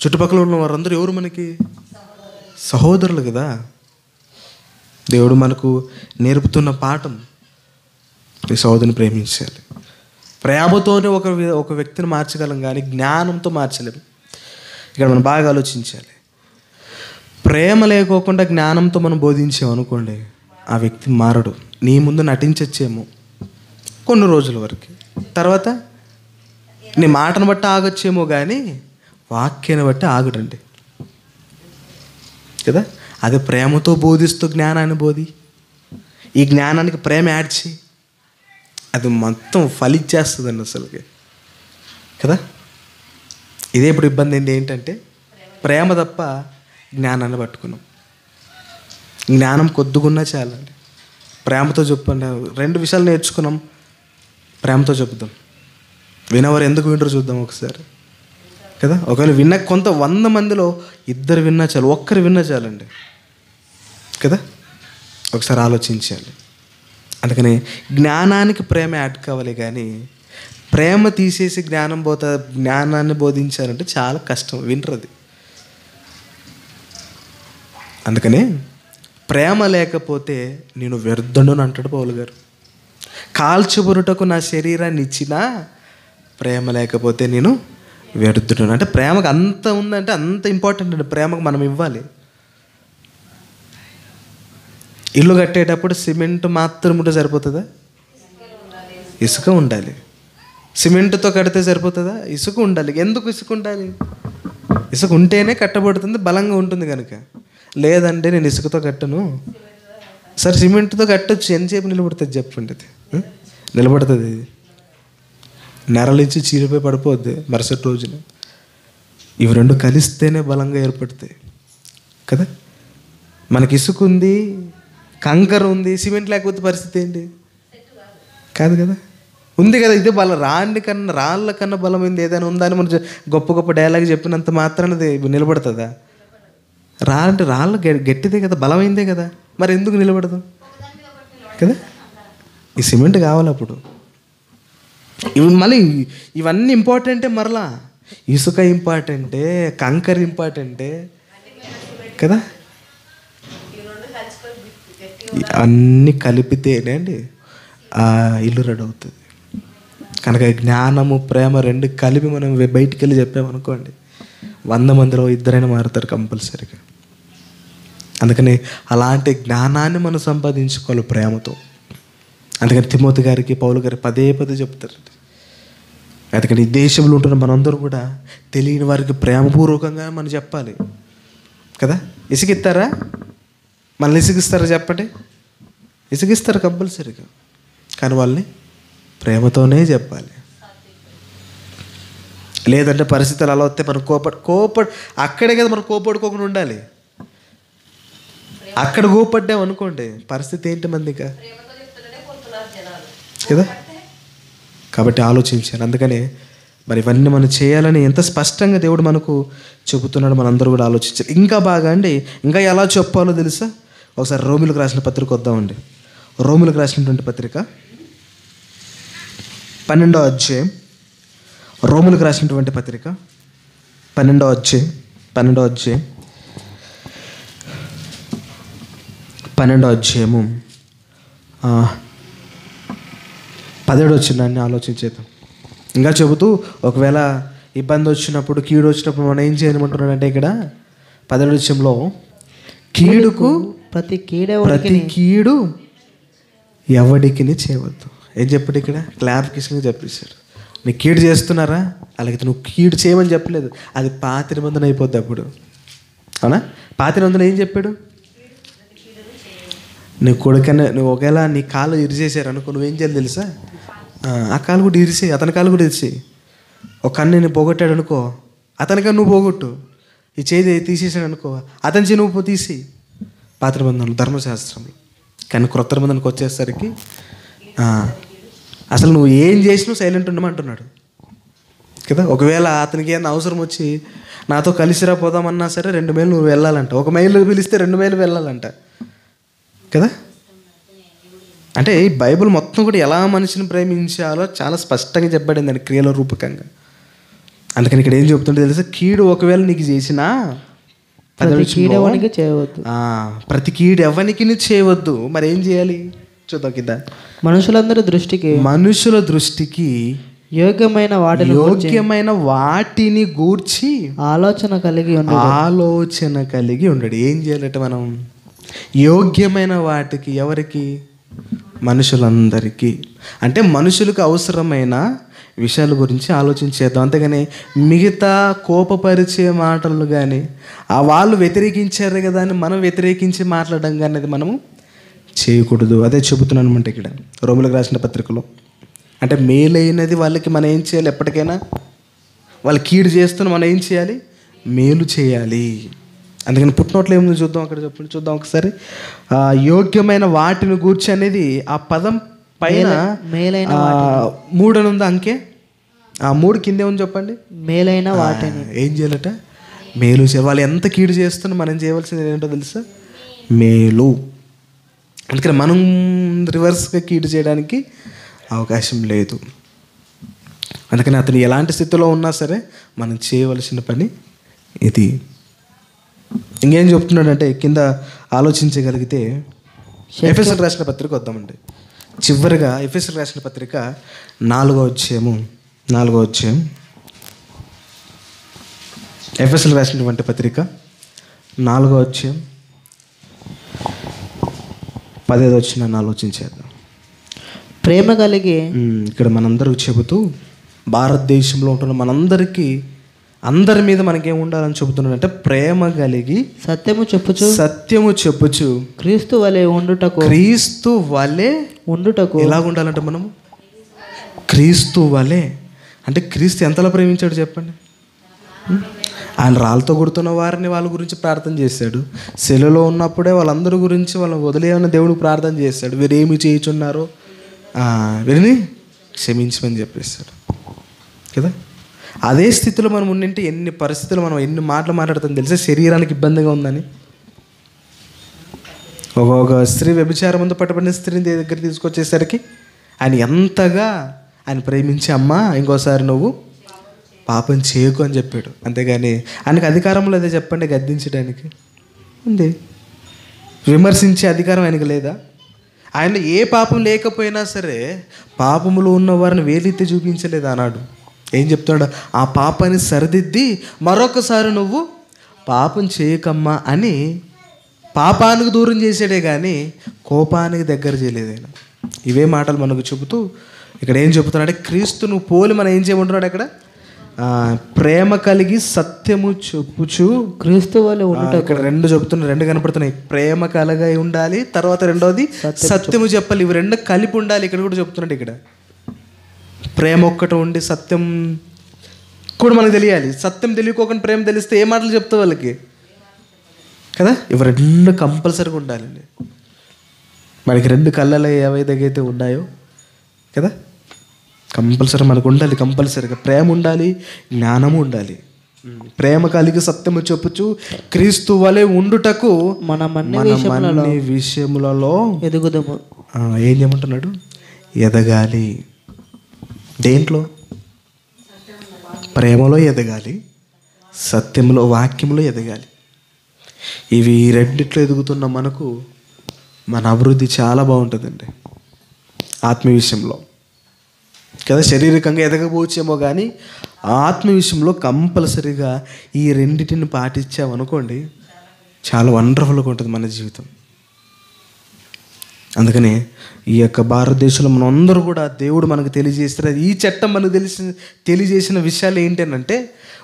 చుట్టుపక్కల ఉన్న వారందరూ ఎవరు మనకి సహోదరులు కదా. దేవుడు మనకు నేర్పుతున్న పాఠం, ఈ సహోదరుని ప్రేమించాలి. ప్రేమతోనే ఒక వ్యక్తిని మార్చగలం కానీ జ్ఞానంతో మార్చలేము. ఇక్కడ మనం బాగా ఆలోచించాలి. ప్రేమ లేకోకుండా జ్ఞానంతో మనం బోధించామనుకోండి, ఆ వ్యక్తి మారడు. నీ ముందు నటించచ్చేమో కొన్ని రోజుల వరకు, తర్వాత నీ మాటను బట్టి ఆగొచ్చేమో కానీ వాక్యాన్ని బట్టి ఆగడండి కదా. అదే ప్రేమతో బోధిస్తూ జ్ఞానాన్ని బోధి, ఈ జ్ఞానానికి ప్రేమ యాడ్ చేయి, అది మొత్తం ఫలించేస్తుందండి అసలుకి కదా. ఇదే ఇప్పుడు ఇబ్బంది ఏంటంటే ప్రేమ తప్ప జ్ఞానాన్ని పట్టుకున్నాం. జ్ఞానం కొద్దుగున్నా చాలండి. ప్రేమతో చెప్పండి. 2 విషయాలు నేర్చుకున్నాం, ప్రేమతో చెప్దాం. వినవారు ఎందుకు వినరు చూద్దాం ఒకసారి కదా. ఒకవేళ విన్న 100 మందిలో 2 విన్నా చాలు, 1 విన్నా చాలండి కదా. ఒకసారి ఆలోచించాలి. అందుకని జ్ఞానానికి ప్రేమ యాడ్ కావాలి కానీ ప్రేమ తీసేసి జ్ఞానాన్ని బోధించాలంటే చాలా కష్టం, వినరది. అందుకని ప్రేమ లేకపోతే నేను వ్యర్థుడను అంటాడు పౌలు గారు. కాల్చుబురుటకు నా శరీరాన్ని ఇచ్చినా ప్రేమ లేకపోతే నేను వ్యర్థుడను. అంటే ప్రేమకు అంత ఉందంటే అంత ఇంపార్టెంట్ అండి. ప్రేమకు మనం ఇవ్వాలి. ఇల్లు కట్టేటప్పుడు సిమెంట్ మాత్రం ఉంటే సరిపోతుందా? ఇసుక ఉండాలి. సిమెంట్తో కడితే సరిపోతుందా? ఇసుక ఉండాలి. ఎందుకు ఇసుక ఉండాలి? ఇసుక ఉంటేనే కట్టబడుతుంది, బలంగా ఉంటుంది కనుక. లేదంటే నేను ఇసుకతో కట్టను. సరే సిమెంట్తో కట్టొచ్చు, ఎంతసేపు నిలబడుతుంది చెప్పండి? అది నిలబడుతుంది, నెరలించి చీరిపోయి పడిపోద్ది మరుసటి రోజున. ఇవి 2 కలిస్తేనే బలంగా ఏర్పడతాయి కదా. మనకి ఇసుక ఉంది, కంకర ఉంది, సిమెంట్ లేకపోతే పరిస్థితి ఏంటి? కాదు కదా. ఉంది కదా, ఇదే బలం. రాళ్ళ కన్నా బలమైంది ఏదైనా ఉందా అని మనం గొప్ప డైలాగ్ చెప్పినంత మాత్రాన నిలబడుతుందా? రాళ్ళు గట్టిదే కదా, బలమైందే కదా, మరి ఎందుకు నిలబడదు కదా. ఈ సిమెంట్ కావాలి అప్పుడు. మళ్ళీ ఇవన్నీ ఇంపార్టెంటే. మరలా ఇసుక ఇంపార్టెంటే, కంకర ఇంపార్టెంటే కదా. అన్నీ కలిపితేనే అండి ఆ ఇల్లు రెడీ అవుతుంది. కనుక జ్ఞానము ప్రేమ 2 కలిపి మనం బయటికి వెళ్ళి చెప్పామనుకోండి, 100 మందిలో 2 మారుతారు కంపల్సరీగా. అందుకని అలాంటి జ్ఞానాన్ని మనం సంపాదించుకోవాలి ప్రేమతో. అందుకని తిమోతి గారికి పౌలు గారికి పదే పదే చెప్తారు. అందుకని ఈ దేశంలో ఉంటున్న మనందరూ కూడా తెలియని వారికి ప్రేమపూర్వకంగా మనం చెప్పాలి కదా. ఇసుగిస్తారా? మనల్ని ఇసుగిస్తారా చెప్పండి? ఇసుగిస్తారు కంపల్సరీగా. కానీ వాళ్ళని ప్రేమతోనే చెప్పాలి. లేదంటే పరిస్థితులు అలా వస్తే మనం కోపడి అక్కడే కదా మనం కోపడుకోకుండా ఉండాలి. అక్కడ కోపడ్డామనుకోండి పరిస్థితి ఏంటి మందిగా కదా. కాబట్టి ఆలోచించాను. అందుకనే మరి ఇవన్నీ మనం చేయాలని ఎంత స్పష్టంగా దేవుడు మనకు చెబుతున్నాడు. మనందరూ కూడా ఆలోచించాలి. ఇంకా బాగా అండి, ఇంకా ఎలా చెప్పాలో తెలుసా? ఒకసారి రోమిలకు రాసిన పత్రిక వద్దామండి. రోమిలకు రాసినటువంటి పత్రిక 12వ అధ్యాయం. రోమిలకు రాసినటువంటి పత్రిక 12వ అధ్యాయం 12వ అధ్యాయము 17వ వచనాన్ని ఆలోచించేద్దాం. ఇంకా చెబుతూ ఒకవేళ ఇబ్బంది వచ్చినప్పుడు, కీడు వచ్చినప్పుడు మనం ఏం చేయమంటున్నాడంటే ఇక్కడ 17వ వచనంలో కీడుకు ప్రతి కీడు ఎవడికి చేయవద్దు. ఏం చెప్పాడు ఇక్కడ? క్లారిఫికేషన్గా చెప్పేశాడు. నీకు కీడు చేస్తున్నారా? అలాగే నువ్వు కీడు చేయమని చెప్పలేదు. అది పాత నిబంధన అయిపోద్ది అప్పుడు. అవునా? పాత నిబంధన ఏం చెప్పాడు? నీ కొడుకన్నా నువ్వు ఒకవేళ నీ కాళ్ళు ఇరిచేసారు అనుకో, నువ్వేం చేయాలి తెలుసా? ఆ కాలు కూడా ఇరిసేయి, అతని కాలు కూడా ఇరిసేయి. ఒక కన్ను నేను పోగొట్టాడు అనుకో, అతనికన్నా నువ్వు పోగొట్టు. ఈ చేయి తీసేసాడు అనుకో, అతని చేయి నువ్వు తీసి. పాత నిబంధనలు ధర్మశాస్త్రంలో. కానీ క్రొత్త నిబంధనకు వచ్చేసరికి అసలు నువ్వు ఏం చేసినా సైలెంట్ ఉండమంటున్నాడు కదా. ఒకవేళ అతనికి ఏమైనా అవసరం వచ్చి నాతో కలిసిరా పోదామన్నా సరే 2 మైళ్ళు నువ్వు వెళ్ళాలంట. 1 మైలు పిలిస్తే 2 మైలు వెళ్ళాలంట కదా. అంటే ఈ బైబిల్ మొత్తం కూడా ఎలా మనిషిని ప్రేమించాలో చాలా స్పష్టంగా చెప్పబడింది అండి క్రియల రూపకంగా. అందుకని ఇక్కడ ఏం చెప్తుంటే తెలుసా? కీడు ఒకవేళ నీకు చేసినా ప్రతి కీడు ఎవరికి చేయవద్దు. మరి ఏం చేయాలి చూద్దాం కింద. మనుషుల దృష్టికి యోగ్యమైన వాటిని గూర్చి ఆలోచన కలిగి ఉండడు. ఏం చేయాలంటే మనం యోగ్యమైన వాటికి, ఎవరికి? మనుషులందరికీ. అంటే మనుషులకు అవసరమైన విషయాల గురించి ఆలోచించేద్దాం. అంతేగాని మిగతా కోపపరిచే మాటలు కానీ, వాళ్ళు వ్యతిరేకించారు కదా అని మనం వ్యతిరేకించి మాట్లాడడం కానీ అది మనము చేయకూడదు. అదే చెబుతున్నాను అనమాట ఇక్కడ రోమిలకు రాసిన పత్రికలో. అంటే మేలైనది వాళ్ళకి మనం ఏం చేయాలి? ఎప్పటికైనా వాళ్ళు కీడు చేస్తున్న మనం ఏం చేయాలి? మేలు చేయాలి. అందుకని పుట్టినోట్లు ఏముంది చూద్దాం. అక్కడ చెప్పండి, చూద్దాం ఒకసారి. యోగ్యమైన వాటిని గూర్చి అనేది ఆ పదం పైన 3 అని ఉంది అంకే. 3 కిందే ఉంది చెప్పండి. మేలైన వాటిని ఏం చేయాలట? మేలు చేయాలి. వాళ్ళు ఎంత కీడు చేస్తున్నా మనం చేయవలసింది ఏంటో తెలుసా? మేలు. అందుకని మనం రివర్స్గా కీడు చేయడానికి అవకాశం లేదు. అందుకని అతను ఎలాంటి స్థితిలో ఉన్నా సరే మనం చేయవలసిన పని ఇది. ఇంకేం చెప్తున్నాడంటే కింద ఆలోచించగలిగితే ఎఫెసీయులకు రాసిన పత్రిక వద్దామండి. చివరిగా ఎఫెసీయులకు రాసిన పత్రిక 4వ అధ్యాయం ఎఫెసీయులకు రాసినటువంటి పత్రిక 4వ అధ్యాయం 10వ వచనాన్ని ఆలోచించేద్దాం. ప్రేమ కలిగి ఇక్కడ మనందరూ చెబుతూ భారతదేశంలో ఉంటున్న మనందరికీ అందరి మీద మనకేం ఉండాలని చెబుతున్నాడు అంటే ప్రేమ కలిగి సత్యము చెప్పుచు క్రీస్తు వలె ఉండుటకు. ఎలాగ ఉండాలంటే మనము క్రీస్తు వలె అంటే క్రీస్తు ఎంతలా ప్రేమించాడు చెప్పండి. ఆయన రాళ్ళతో కొడుతున్న వారిని వాళ్ళ గురించి ప్రార్థన చేశాడు. సెలలో ఉన్నప్పుడే వాళ్ళందరి గురించి వాళ్ళని వదిలేయమని దేవుడికి ప్రార్థన చేశాడు. వీరేమి చేయుచున్నారో వీరిని క్షమించమని చెప్పేశాడు కదా. అదే స్థితిలో మనం ఉండింటే ఎన్ని పరిస్థితులు మనం ఎన్ని మాటలు మాట్లాడతాం తెలిసే శరీరానికి ఇబ్బందిగా ఉందని. ఒక స్త్రీ వ్యభిచారం ముందు పట్టబడిన స్త్రీని దగ్గర తీసుకొచ్చేసరికి ఆయన ఎంతగా ఆయన ప్రేమించి, అమ్మా ఇంకోసారి నువ్వు పాపం చేయకు అని చెప్పాడు. అంతేగాని ఆయనకు అధికారం లేదే చెప్పండి గద్దించడానికి? ఉంది. విమర్శించే అధికారం ఆయనకు లేదా? ఆయన ఏ పాపం లేకపోయినా సరే పాపములు ఉన్న వారిని వేలెత్తి చూపించలేదు అన్నాడు. ఏం చెప్తున్నాడు? ఆ పాపాన్ని సరిదిద్ది మరొకసారి నువ్వు పాపం చేయకమ్మా అని పాపానికి దూరం చేసాడే కానీ కోపానికి దగ్గర చేయలేదు ఆయన. ఇవే మాటలు మనకు చెబుతూ ఇక్కడ ఏం చెబుతున్నాడంటే క్రీస్తును పోలి మనం ఏం చేయమంటున్నాడు అక్కడ, ప్రేమ కలిగి సత్యము చెప్పుచు క్రీస్తు వలె ఉండుటకు. ఇక్కడ రెండు చెబుతున్నాయి, రెండు కనపడుతున్నాయి. ప్రేమ కలగా ఉండాలి, తర్వాత రెండోది సత్యము చెప్పాలి. ఇవి రెండు కలిపి ఉండాలి. ఇక్కడ కూడా చెప్తున్నాడు. ఇక్కడ ప్రేమ ఒక్కటి ఉండి సత్యం కూడా మనకు తెలియాలి. సత్యం తెలియకోకుండా ప్రేమ తెలిస్తే ఏ మాటలు చెప్తా వాళ్ళకి కదా. ఇవి రెండు కంపల్సరీగా ఉండాలండి. మనకి రెండు కళ్ళలో ఏవైతే ఉన్నాయో కదా, కంపల్సరీ మనకు ఉండాలి. కంపల్సరీగా ప్రేమ ఉండాలి, జ్ఞానము ఉండాలి. ప్రేమ కలిగి సత్యము చెప్పుచు క్రీస్తు వలె ఉండుటకు మనమన్ని విషయములలో ఎదుగుదము. ఏం చేయమంటున్నాడు? ఎదగాలి. దేంట్లో? ప్రేమలో ఎదగాలి, సత్యంలో వాక్యంలో ఎదగాలి. ఇవి రెండిట్లో ఎదుగుతున్న మనకు మన అభివృద్ధి చాలా బాగుంటుందండి ఆత్మీయ విషయంలో కదా. శారీరకంగా ఎదగబోచేమో కానీ ఆత్మ విషయంలో కంపల్సరీగా ఈ రెండింటిని పాటించామనుకోండి, చాలా వండర్ఫుల్గా ఉంటుంది మన జీవితం. అందుకని ఈ యొక్క భారతదేశంలో మనం అందరూ కూడా దేవుడు మనకు తెలియజేస్తారు. ఈ చట్టం మనకు తెలియజేసిన విషయాలు ఏంటంటే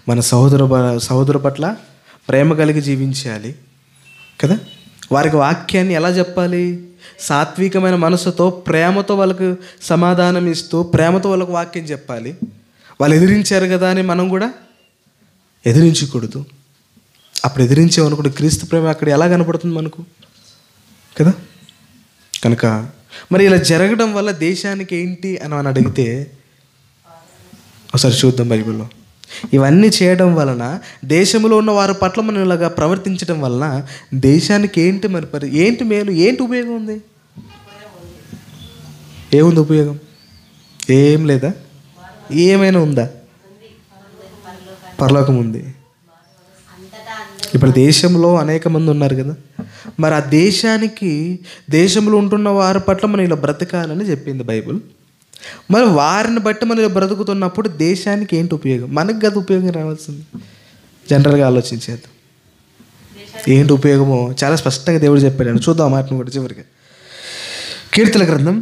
మన సహోదరు పట్ల ప్రేమ కలిగి జీవించాలి కదా. వారికి వాక్యాన్ని ఎలా చెప్పాలి? సాత్వికమైన మనసుతో ప్రేమతో వాళ్ళకు సమాధానం ఇస్తూ ప్రేమతో వాళ్ళకు వాక్యం చెప్పాలి. వాళ్ళు ఎదిరించారు కదా అని మనం కూడా ఎదిరించకూడదు. అప్పుడు ఎదిరించేమనుకుంటే క్రీస్తు ప్రేమ అక్కడ ఎలా కనపడుతుంది మనకు కదా. కనుక మరి ఇలా జరగడం వల్ల దేశానికి ఏంటి అని మనం అడిగితే ఒకసారి చూద్దాం బైబిల్లో. ఇవన్నీ చేయడం వలన, దేశంలో ఉన్న వారి పట్ల మనం ఇలాగా ప్రవర్తించడం వలన దేశానికి ఏంటి మరి ఏంటి మేలు, ఏంటి ఉపయోగం ఉంది? ఏముంది ఉపయోగం? ఏం లేదా? ఏమైనా ఉందా? పరలోకం ఉంది. ఇప్పుడు దేశంలో అనేక మంది ఉన్నారు కదా, మరి ఆ దేశంలో ఉంటున్న వారి పట్ల మనం ఇలా బ్రతకాలని చెప్పింది బైబిల్. మరి వారిని బట్టి మనం ఇలా బ్రతుకుతున్నప్పుడు దేశానికి ఏంటి ఉపయోగం? మనకు కదా ఉపయోగం రావాల్సింది. జనరల్గా ఆలోచించేద్దాం. ఏంటి ఉపయోగమో చాలా స్పష్టంగా దేవుడు చెప్పాడు. చూద్దాం మాటను కూడా చివరిగా. కీర్తనల గ్రంథం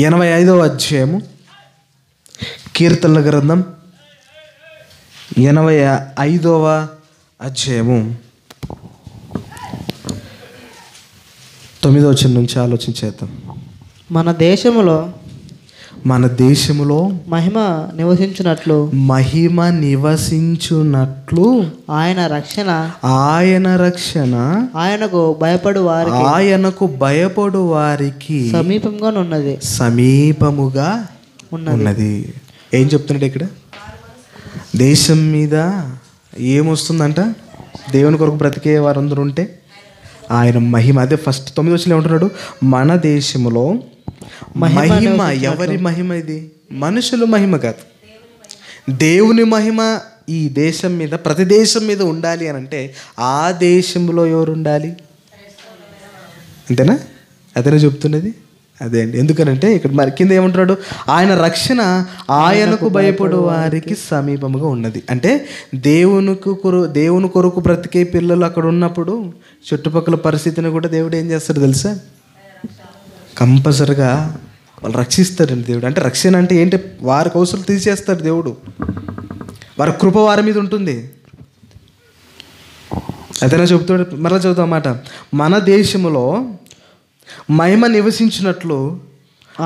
85వ అధ్యాయము. కీర్తనల గ్రంథం 85వ అధ్యాయము 9వ వచనం నుంచి ఆలోచించేద్దాం. మన దేశములో మహిమ నివసించున్నట్లు ఆయన రక్షణ ఆయనకు భయపడు వారికి సమీపముగా ఉన్నది. ఏం చెప్తున్నాడు ఇక్కడ? దేశం మీద ఏమొస్తుందంట? దేవుని కొరకు బ్రతికే వారందరూ ఉంటే ఆయన మహిమ. అదే ఫస్ట్ 9వ వచనంలో ఏమంటున్నాడు? మన దేశంలో మహిమ. ఎవరి మహిమ ఇది? మనుషుల మహిమ కాదు, దేవుని మహిమ ఈ దేశం మీద, ప్రతి దేశం మీద ఉండాలి అని అంటే ఆ దేశంలో ఎవరు ఉండాలి? అంతేనా? అదేనా చెప్తున్నది? అదే అండి. ఎందుకనంటే ఇక్కడ మరి కింద ఏమంటున్నాడు? ఆయన రక్షణ ఆయనకు భయపడు వారికి సమీపముగా ఉన్నది. అంటే దేవుని కొరకు బ్రతికే పిల్లలు అక్కడ ఉన్నప్పుడు చుట్టుపక్కల పరిస్థితిని కూడా దేవుడు ఏం చేస్తాడు తెలుసా? కంపల్సరిగా వాళ్ళు రక్షిస్తాడండి దేవుడు. అంటే రక్షణ అంటే ఏంటి? వారి కౌశలు తీసేస్తాడు దేవుడు. వారి కృప వారి మీద ఉంటుంది. అదేనా చెబుతాడు. మరలా చదువుతాం అన్నమాట. మన దేశంలో మహిమ నివసించినట్లు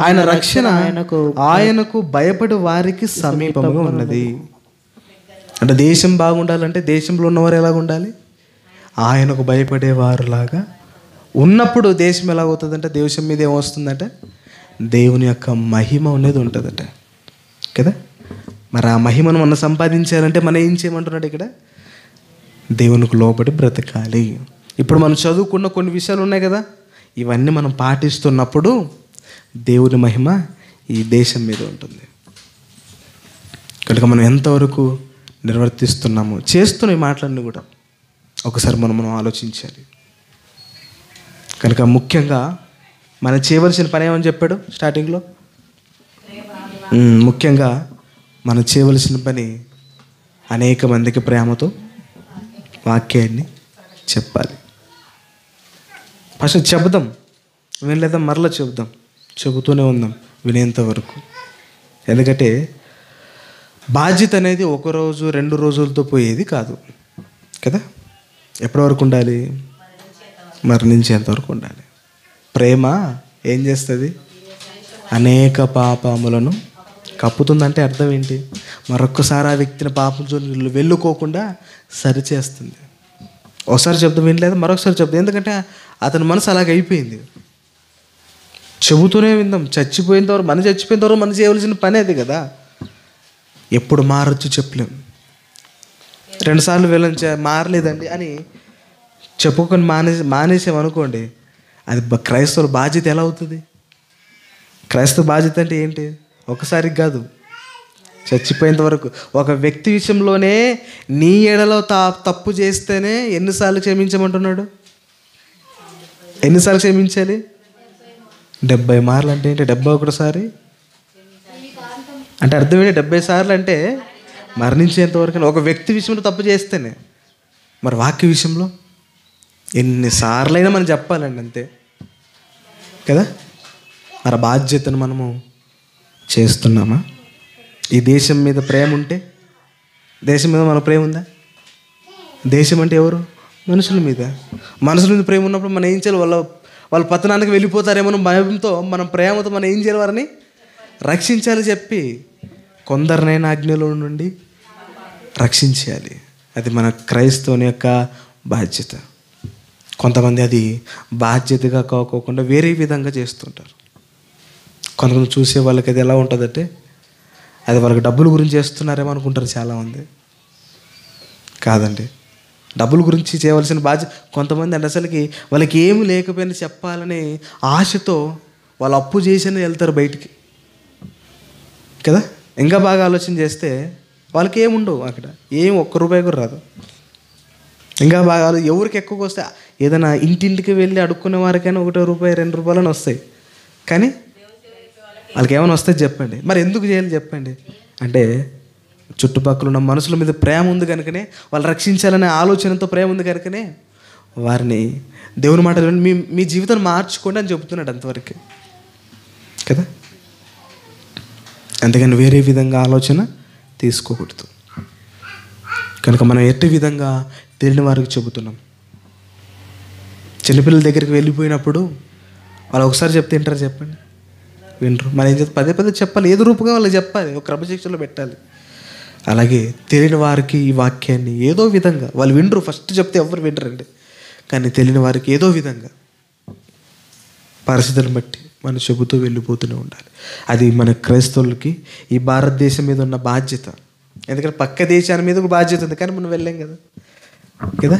ఆయన రక్షణ ఆయనకు భయపడి వారికి సమీపంగా ఉన్నది. అంటే దేశం బాగుండాలంటే దేశంలో ఉన్నవారు ఎలాగ ఉండాలి? ఆయనకు భయపడేవారులాగా ఉన్నప్పుడు దేశం ఎలాగవుతుందంటే, దేశం మీద ఏమొస్తుందంటే దేవుని యొక్క మహిమ అనేది ఉంటుందట కదా. మరి ఆ మహిమను మనం సంపాదించాలంటే మనం ఏం చేయమంటున్నాడు ఇక్కడ? దేవునికి లోబడి బ్రతకాలి. ఇప్పుడు మనం చదువుకున్న కొన్ని విషయాలు ఉన్నాయి కదా, ఇవన్నీ మనం పాటిస్తున్నప్పుడు దేవుని మహిమ ఈ దేశం మీద ఉంటుంది. కనుక మనం ఎంతవరకు నిర్వర్తిస్తున్నాము, చేస్తున్న ఈ మాటలన్నీ కూడా ఒకసారి మనం ఆలోచించాలి. కనుక ముఖ్యంగా మనం చేయవలసిన పని ఏమని చెప్పాడు స్టార్టింగ్లో? ముఖ్యంగా మనం చేయవలసిన పని అనేక మందికి ప్రేమతో వాక్యాన్ని చెప్పాలి. ఫస్ట్ చెబుదాం, వినలేదా మరలా చెబుదాం, చెబుతూనే ఉందాం వినేంత వరకు. ఎందుకంటే బాధ్యత అనేది ఒకరోజు 2 రోజులతో పోయేది కాదు కదా. ఎప్పటి వరకు ఉండాలి? మరణించేంత వరకు ఉండాలి. ప్రేమ ఏం చేస్తుంది? అనేక పాపములను కప్పుతుందంటే అర్థం ఏంటి? మరొక్కసారి ఆ వ్యక్తిని పాపం వెళ్ళుకోకుండా సరిచేస్తుంది. ఒకసారి చెప్తాం వినలేదు, మరొకసారి చెప్తాం. ఎందుకంటే అతని మనసు అలాగ అయిపోయింది. చెబుతూనే విందాం. చచ్చిపోయిన తర్వాత మనం చేయవలసిన పని అది కదా. ఎప్పుడు మారచ్చు చెప్పలేం. 2 సార్లు వెళ్ళని మారలేదండి అని చెప్పుకొని మానేసామనుకోండి, అది క్రైస్తవుల బాధ్యత ఎలా అవుతుంది? క్రైస్తవ బాధ్యత అంటే ఏంటి? ఒకసారికి కాదు, చచ్చిపోయేంత వరకు. ఒక వ్యక్తి విషయంలోనే నీ ఎడలో తప్పు చేస్తేనే ఎన్నిసార్లు క్షమించమంటున్నాడు? ఎన్నిసార్లు క్షమించాలి? 70 మార్లు. అంటే ఏంటి 71 సారి? అంటే అర్థం ఏంటి? 70 సార్లు అంటే మరణించేంత వరకు. ఒక వ్యక్తి విషయంలో తప్పు చేస్తేనే, మరి వాక్య విషయంలో ఎన్నిసార్లైనా మనం చెప్పాలండి, అంతే కదా. మరి బాధ్యతను మనము చేస్తున్నామా? ఈ దేశం మీద ప్రేమ ఉంటే, దేశం మీద మన ప్రేమ ఉందా? దేశం అంటే ఎవరు? మనుషుల మీద. మనుషుల మీద ప్రేమ ఉన్నప్పుడు మనం ఏం చేయాలి? వాళ్ళ పతనానికి వెళ్ళిపోతారేమో భయంతో మనం ప్రేమతో మనం ఏం చేయాలి? వారిని రక్షించాలి చెప్పి కొందరినైనా అగ్నిలో నుండి రక్షించాలి. అది మన క్రైస్తవుని యొక్క బాధ్యత. కొంతమంది అది బాధ్యతగా కాకోకుండా వేరే విధంగా చేస్తుంటారు. కొంతమంది చూసే వాళ్ళకి అది ఎలా ఉంటుందంటే, అది వాళ్ళకి డబ్బుల గురించి చేస్తున్నారేమో అనుకుంటారు చాలామంది. కాదండి, డబ్బుల గురించి చేయవలసిన బాధ్యత. కొంతమంది అంటే అసలుకి వాళ్ళకి ఏమి లేకపోయినా చెప్పాలని ఆశతో వాళ్ళు అప్పు చేసినా వెళ్తారు బయటికి కదా. ఇంకా బాగా ఆలోచన చేస్తే వాళ్ళకి ఏముండవు అక్కడ, ఏం ₹1 కూడా రాదు. ఇంకా బాగా ఎవరికి ఎక్కువగా వస్తే ఏదైనా ఇంటింటికి వెళ్ళి అడుక్కునే వారికైనా ₹1, ₹2 అని వస్తాయి. కానీ వాళ్ళకి ఏమైనా వస్తాయి చెప్పండి. మరి ఎందుకు చేయాలి చెప్పండి? అంటే చుట్టుపక్కల ఉన్న మనుషుల మీద ప్రేమ ఉంది కనుకనే, వాళ్ళు రక్షించాలనే ఆలోచనతో ప్రేమ ఉంది కనుకనే వారిని దేవుని మాట మీ జీవితాన్ని మార్చుకోండి అని చెబుతున్నాడు అంతవరకు కదా. అంతేగాని వేరే విధంగా ఆలోచన తీసుకోకూడదు. కనుక మనం ఎట్టి విధంగా తెలియని వారికి చెబుతున్నాం. చిన్నపిల్లల దగ్గరికి వెళ్ళిపోయినప్పుడు వాళ్ళు ఒకసారి చెప్తే వింటారు చెప్పండి? వినరు. మనం ఏం చేస్తే పదే చెప్పాలి, ఏదో రూపంగా వాళ్ళకి చెప్పాలి, ఒక క్రమశిక్షణలో పెట్టాలి. అలాగే తెలియని వారికి ఈ వాక్యాన్ని ఏదో విధంగా వాళ్ళు వినరు. ఫస్ట్ చెప్తే ఎవరు వినరండి. కానీ తెలియని వారికి ఏదో విధంగా పరిస్థితులను బట్టి మనం చెబుతూ వెళ్ళిపోతూనే ఉండాలి. అది మన క్రైస్తవులకి ఈ భారతదేశం మీద ఉన్న బాధ్యత. ఎందుకంటే పక్క దేశాల మీద ఒక బాధ్యత ఉంది, కానీ మనం వెళ్ళాం కదా కదా.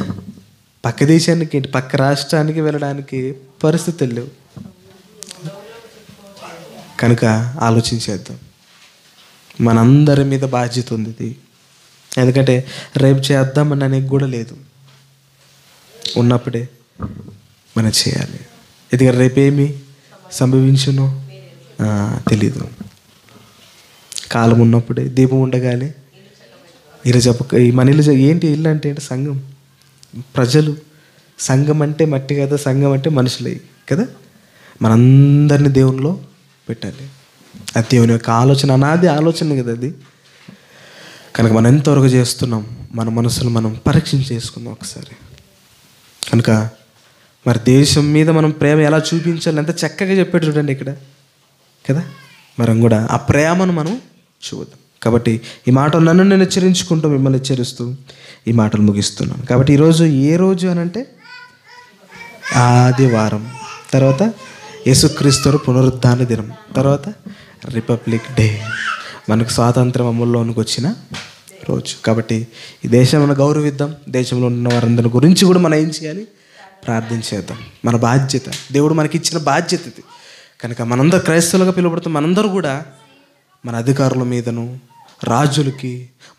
పక్క దేశానికి ఏంటి, పక్క రాష్ట్రానికి వెళ్ళడానికి పరిస్థితులు లేవు. కనుక ఆలోచించేద్దాం. మనందరి మీద బాధ్యత ఉంది ఇది. ఎందుకంటే రేపు చేద్దామని అనేది కూడా లేదు. ఉన్నప్పుడే మనం చేయాలి. ఎందుకంటే రేపేమి సంభవించునో తెలీదు. కాలం ఉన్నప్పుడే దీపం ఉండగానే ఈరోజు ఈ మన ఇల్లు ఏంటి? ఇల్లు అంటే ఏంటి? సంఘం, ప్రజలు. సంఘం అంటే మట్టి కదా, సంఘం అంటే మనుషులే కదా. మనందరినీ దేవునిలో పెట్టాలి. అది దేవుని యొక్క ఆలోచన, అనాది ఆలోచన కదా అది. కనుక మనం ఎంతవరకు చేస్తున్నాం, మన మనసును మనం పరీక్షించి చేసుకుందాం ఒకసారి. కనుక మరి దేశం మీద మనం ప్రేమ ఎలా చూపించాలి ఎంత చక్కగా చెప్పాడు చూడండి ఇక్కడ కదా. మనం కూడా ఆ ప్రేమను మనం చూద్దాం. కాబట్టి ఈ మాటలు నన్ను నేను హెచ్చరించుకుంటూ మిమ్మల్ని హెచ్చరిస్తూ ఈ మాటలు ముగిస్తున్నాను. కాబట్టి ఈరోజు ఏ రోజు అని అంటే ఆదివారం, తర్వాత యేసుక్రీస్తు పునరుద్ధాన దినం, తర్వాత రిపబ్లిక్ డే, మనకు స్వాతంత్రం అమల్లోనికి వచ్చిన రోజు. కాబట్టి ఈ దేశంలో గౌరవిద్దాం. దేశంలో ఉన్న వారందరి గురించి కూడా మనం ఏం చేయాలి? ప్రార్థించేద్దాం. మన బాధ్యత, దేవుడు మనకి ఇచ్చిన బాధ్యత ఇది. కనుక మనందరూ క్రైస్తవులుగా పిలువబడుతాం. మనందరూ కూడా మన అధికారుల మీదను, రాజులకి,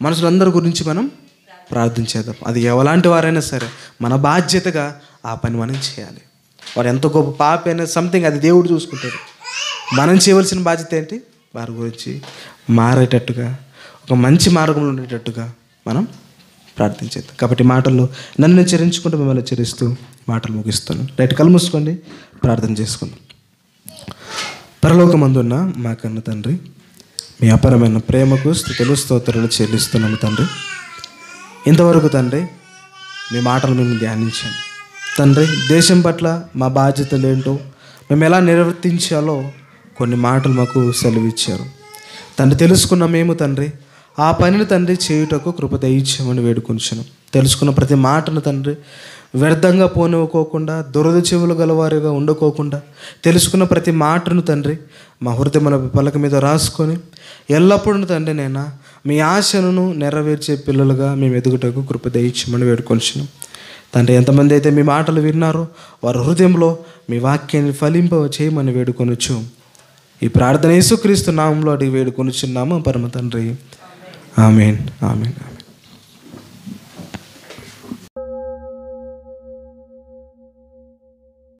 మనుషులందరి గురించి మనం ప్రార్థించేద్దాం. అది ఎవలాంటి వారైనా సరే మన బాధ్యతగా ఆ పని మనం చేయాలి. వారు ఎంత గొప్ప పాప అయినా సంథింగ్ అది దేవుడు చూసుకుంటాడు. మనం చేయవలసిన బాధ్యత ఏంటి? వారి గురించి మారేటట్టుగా, ఒక మంచి మార్గంలో ఉండేటట్టుగా మనం ప్రార్థించేద్దాం. కాబట్టి మాటల్లో నన్ను హెచ్చరించుకుంటూ మిమ్మల్ని హెచ్చరిస్తూ మాటలు ముగిస్తాను. రైట్, కళ్ళు మూసుకోండి, ప్రార్థన చేసుకుందాం. పరలోకమందున్న మా కన్న తండ్రి, మీ అపారమైన ప్రేమకు స్తుతులు స్తోత్రాలు చెల్లిస్తున్నాము తండ్రి. ఇంతవరకు తండ్రి మీ మాటలు మేము ధ్యానించాం తండ్రి. దేశం పట్ల మా బాధ్యతలు ఏంటో మేము ఎలా నిర్వర్తించాలో కొన్ని మాటలు మాకు సెలవిచ్చారు తండ్రి. తెలుసుకున్న మేము తండ్రి ఆ పనిని తండ్రి చేయుటకు కృప దయచేయమని వేడుకొంచును. తెలుసుకున్న ప్రతి మాటను తండ్రి వ్యర్థంగా పోనివ్వకోకుండా, దురద చెవులు గలవారుగా ఉండకోకుండా, తెలుసుకున్న ప్రతి మాటను తండ్రి మా హృదయముల పలక మీద రాసుకొని ఎల్లప్పుడూ తండ్రి నేను మీ ఆశలను నెరవేర్చే పిల్లలుగా మేము ఎదుగుటకు కృప దయచేయమని వేడుకొంచున్నాం తండ్రి. ఎంతమంది అయితే మీ మాటలు విన్నారో వారి హృదయంలో మీ వాక్యాన్ని ఫలింప చేయమని వేడుకొనొచ్చు. ఈ ప్రార్థన యేసుక్రీస్తు నామములో అడిగి వేడుకొనుచున్నాము పరమ తండ్రి. ఆమేన్, ఆమేన్.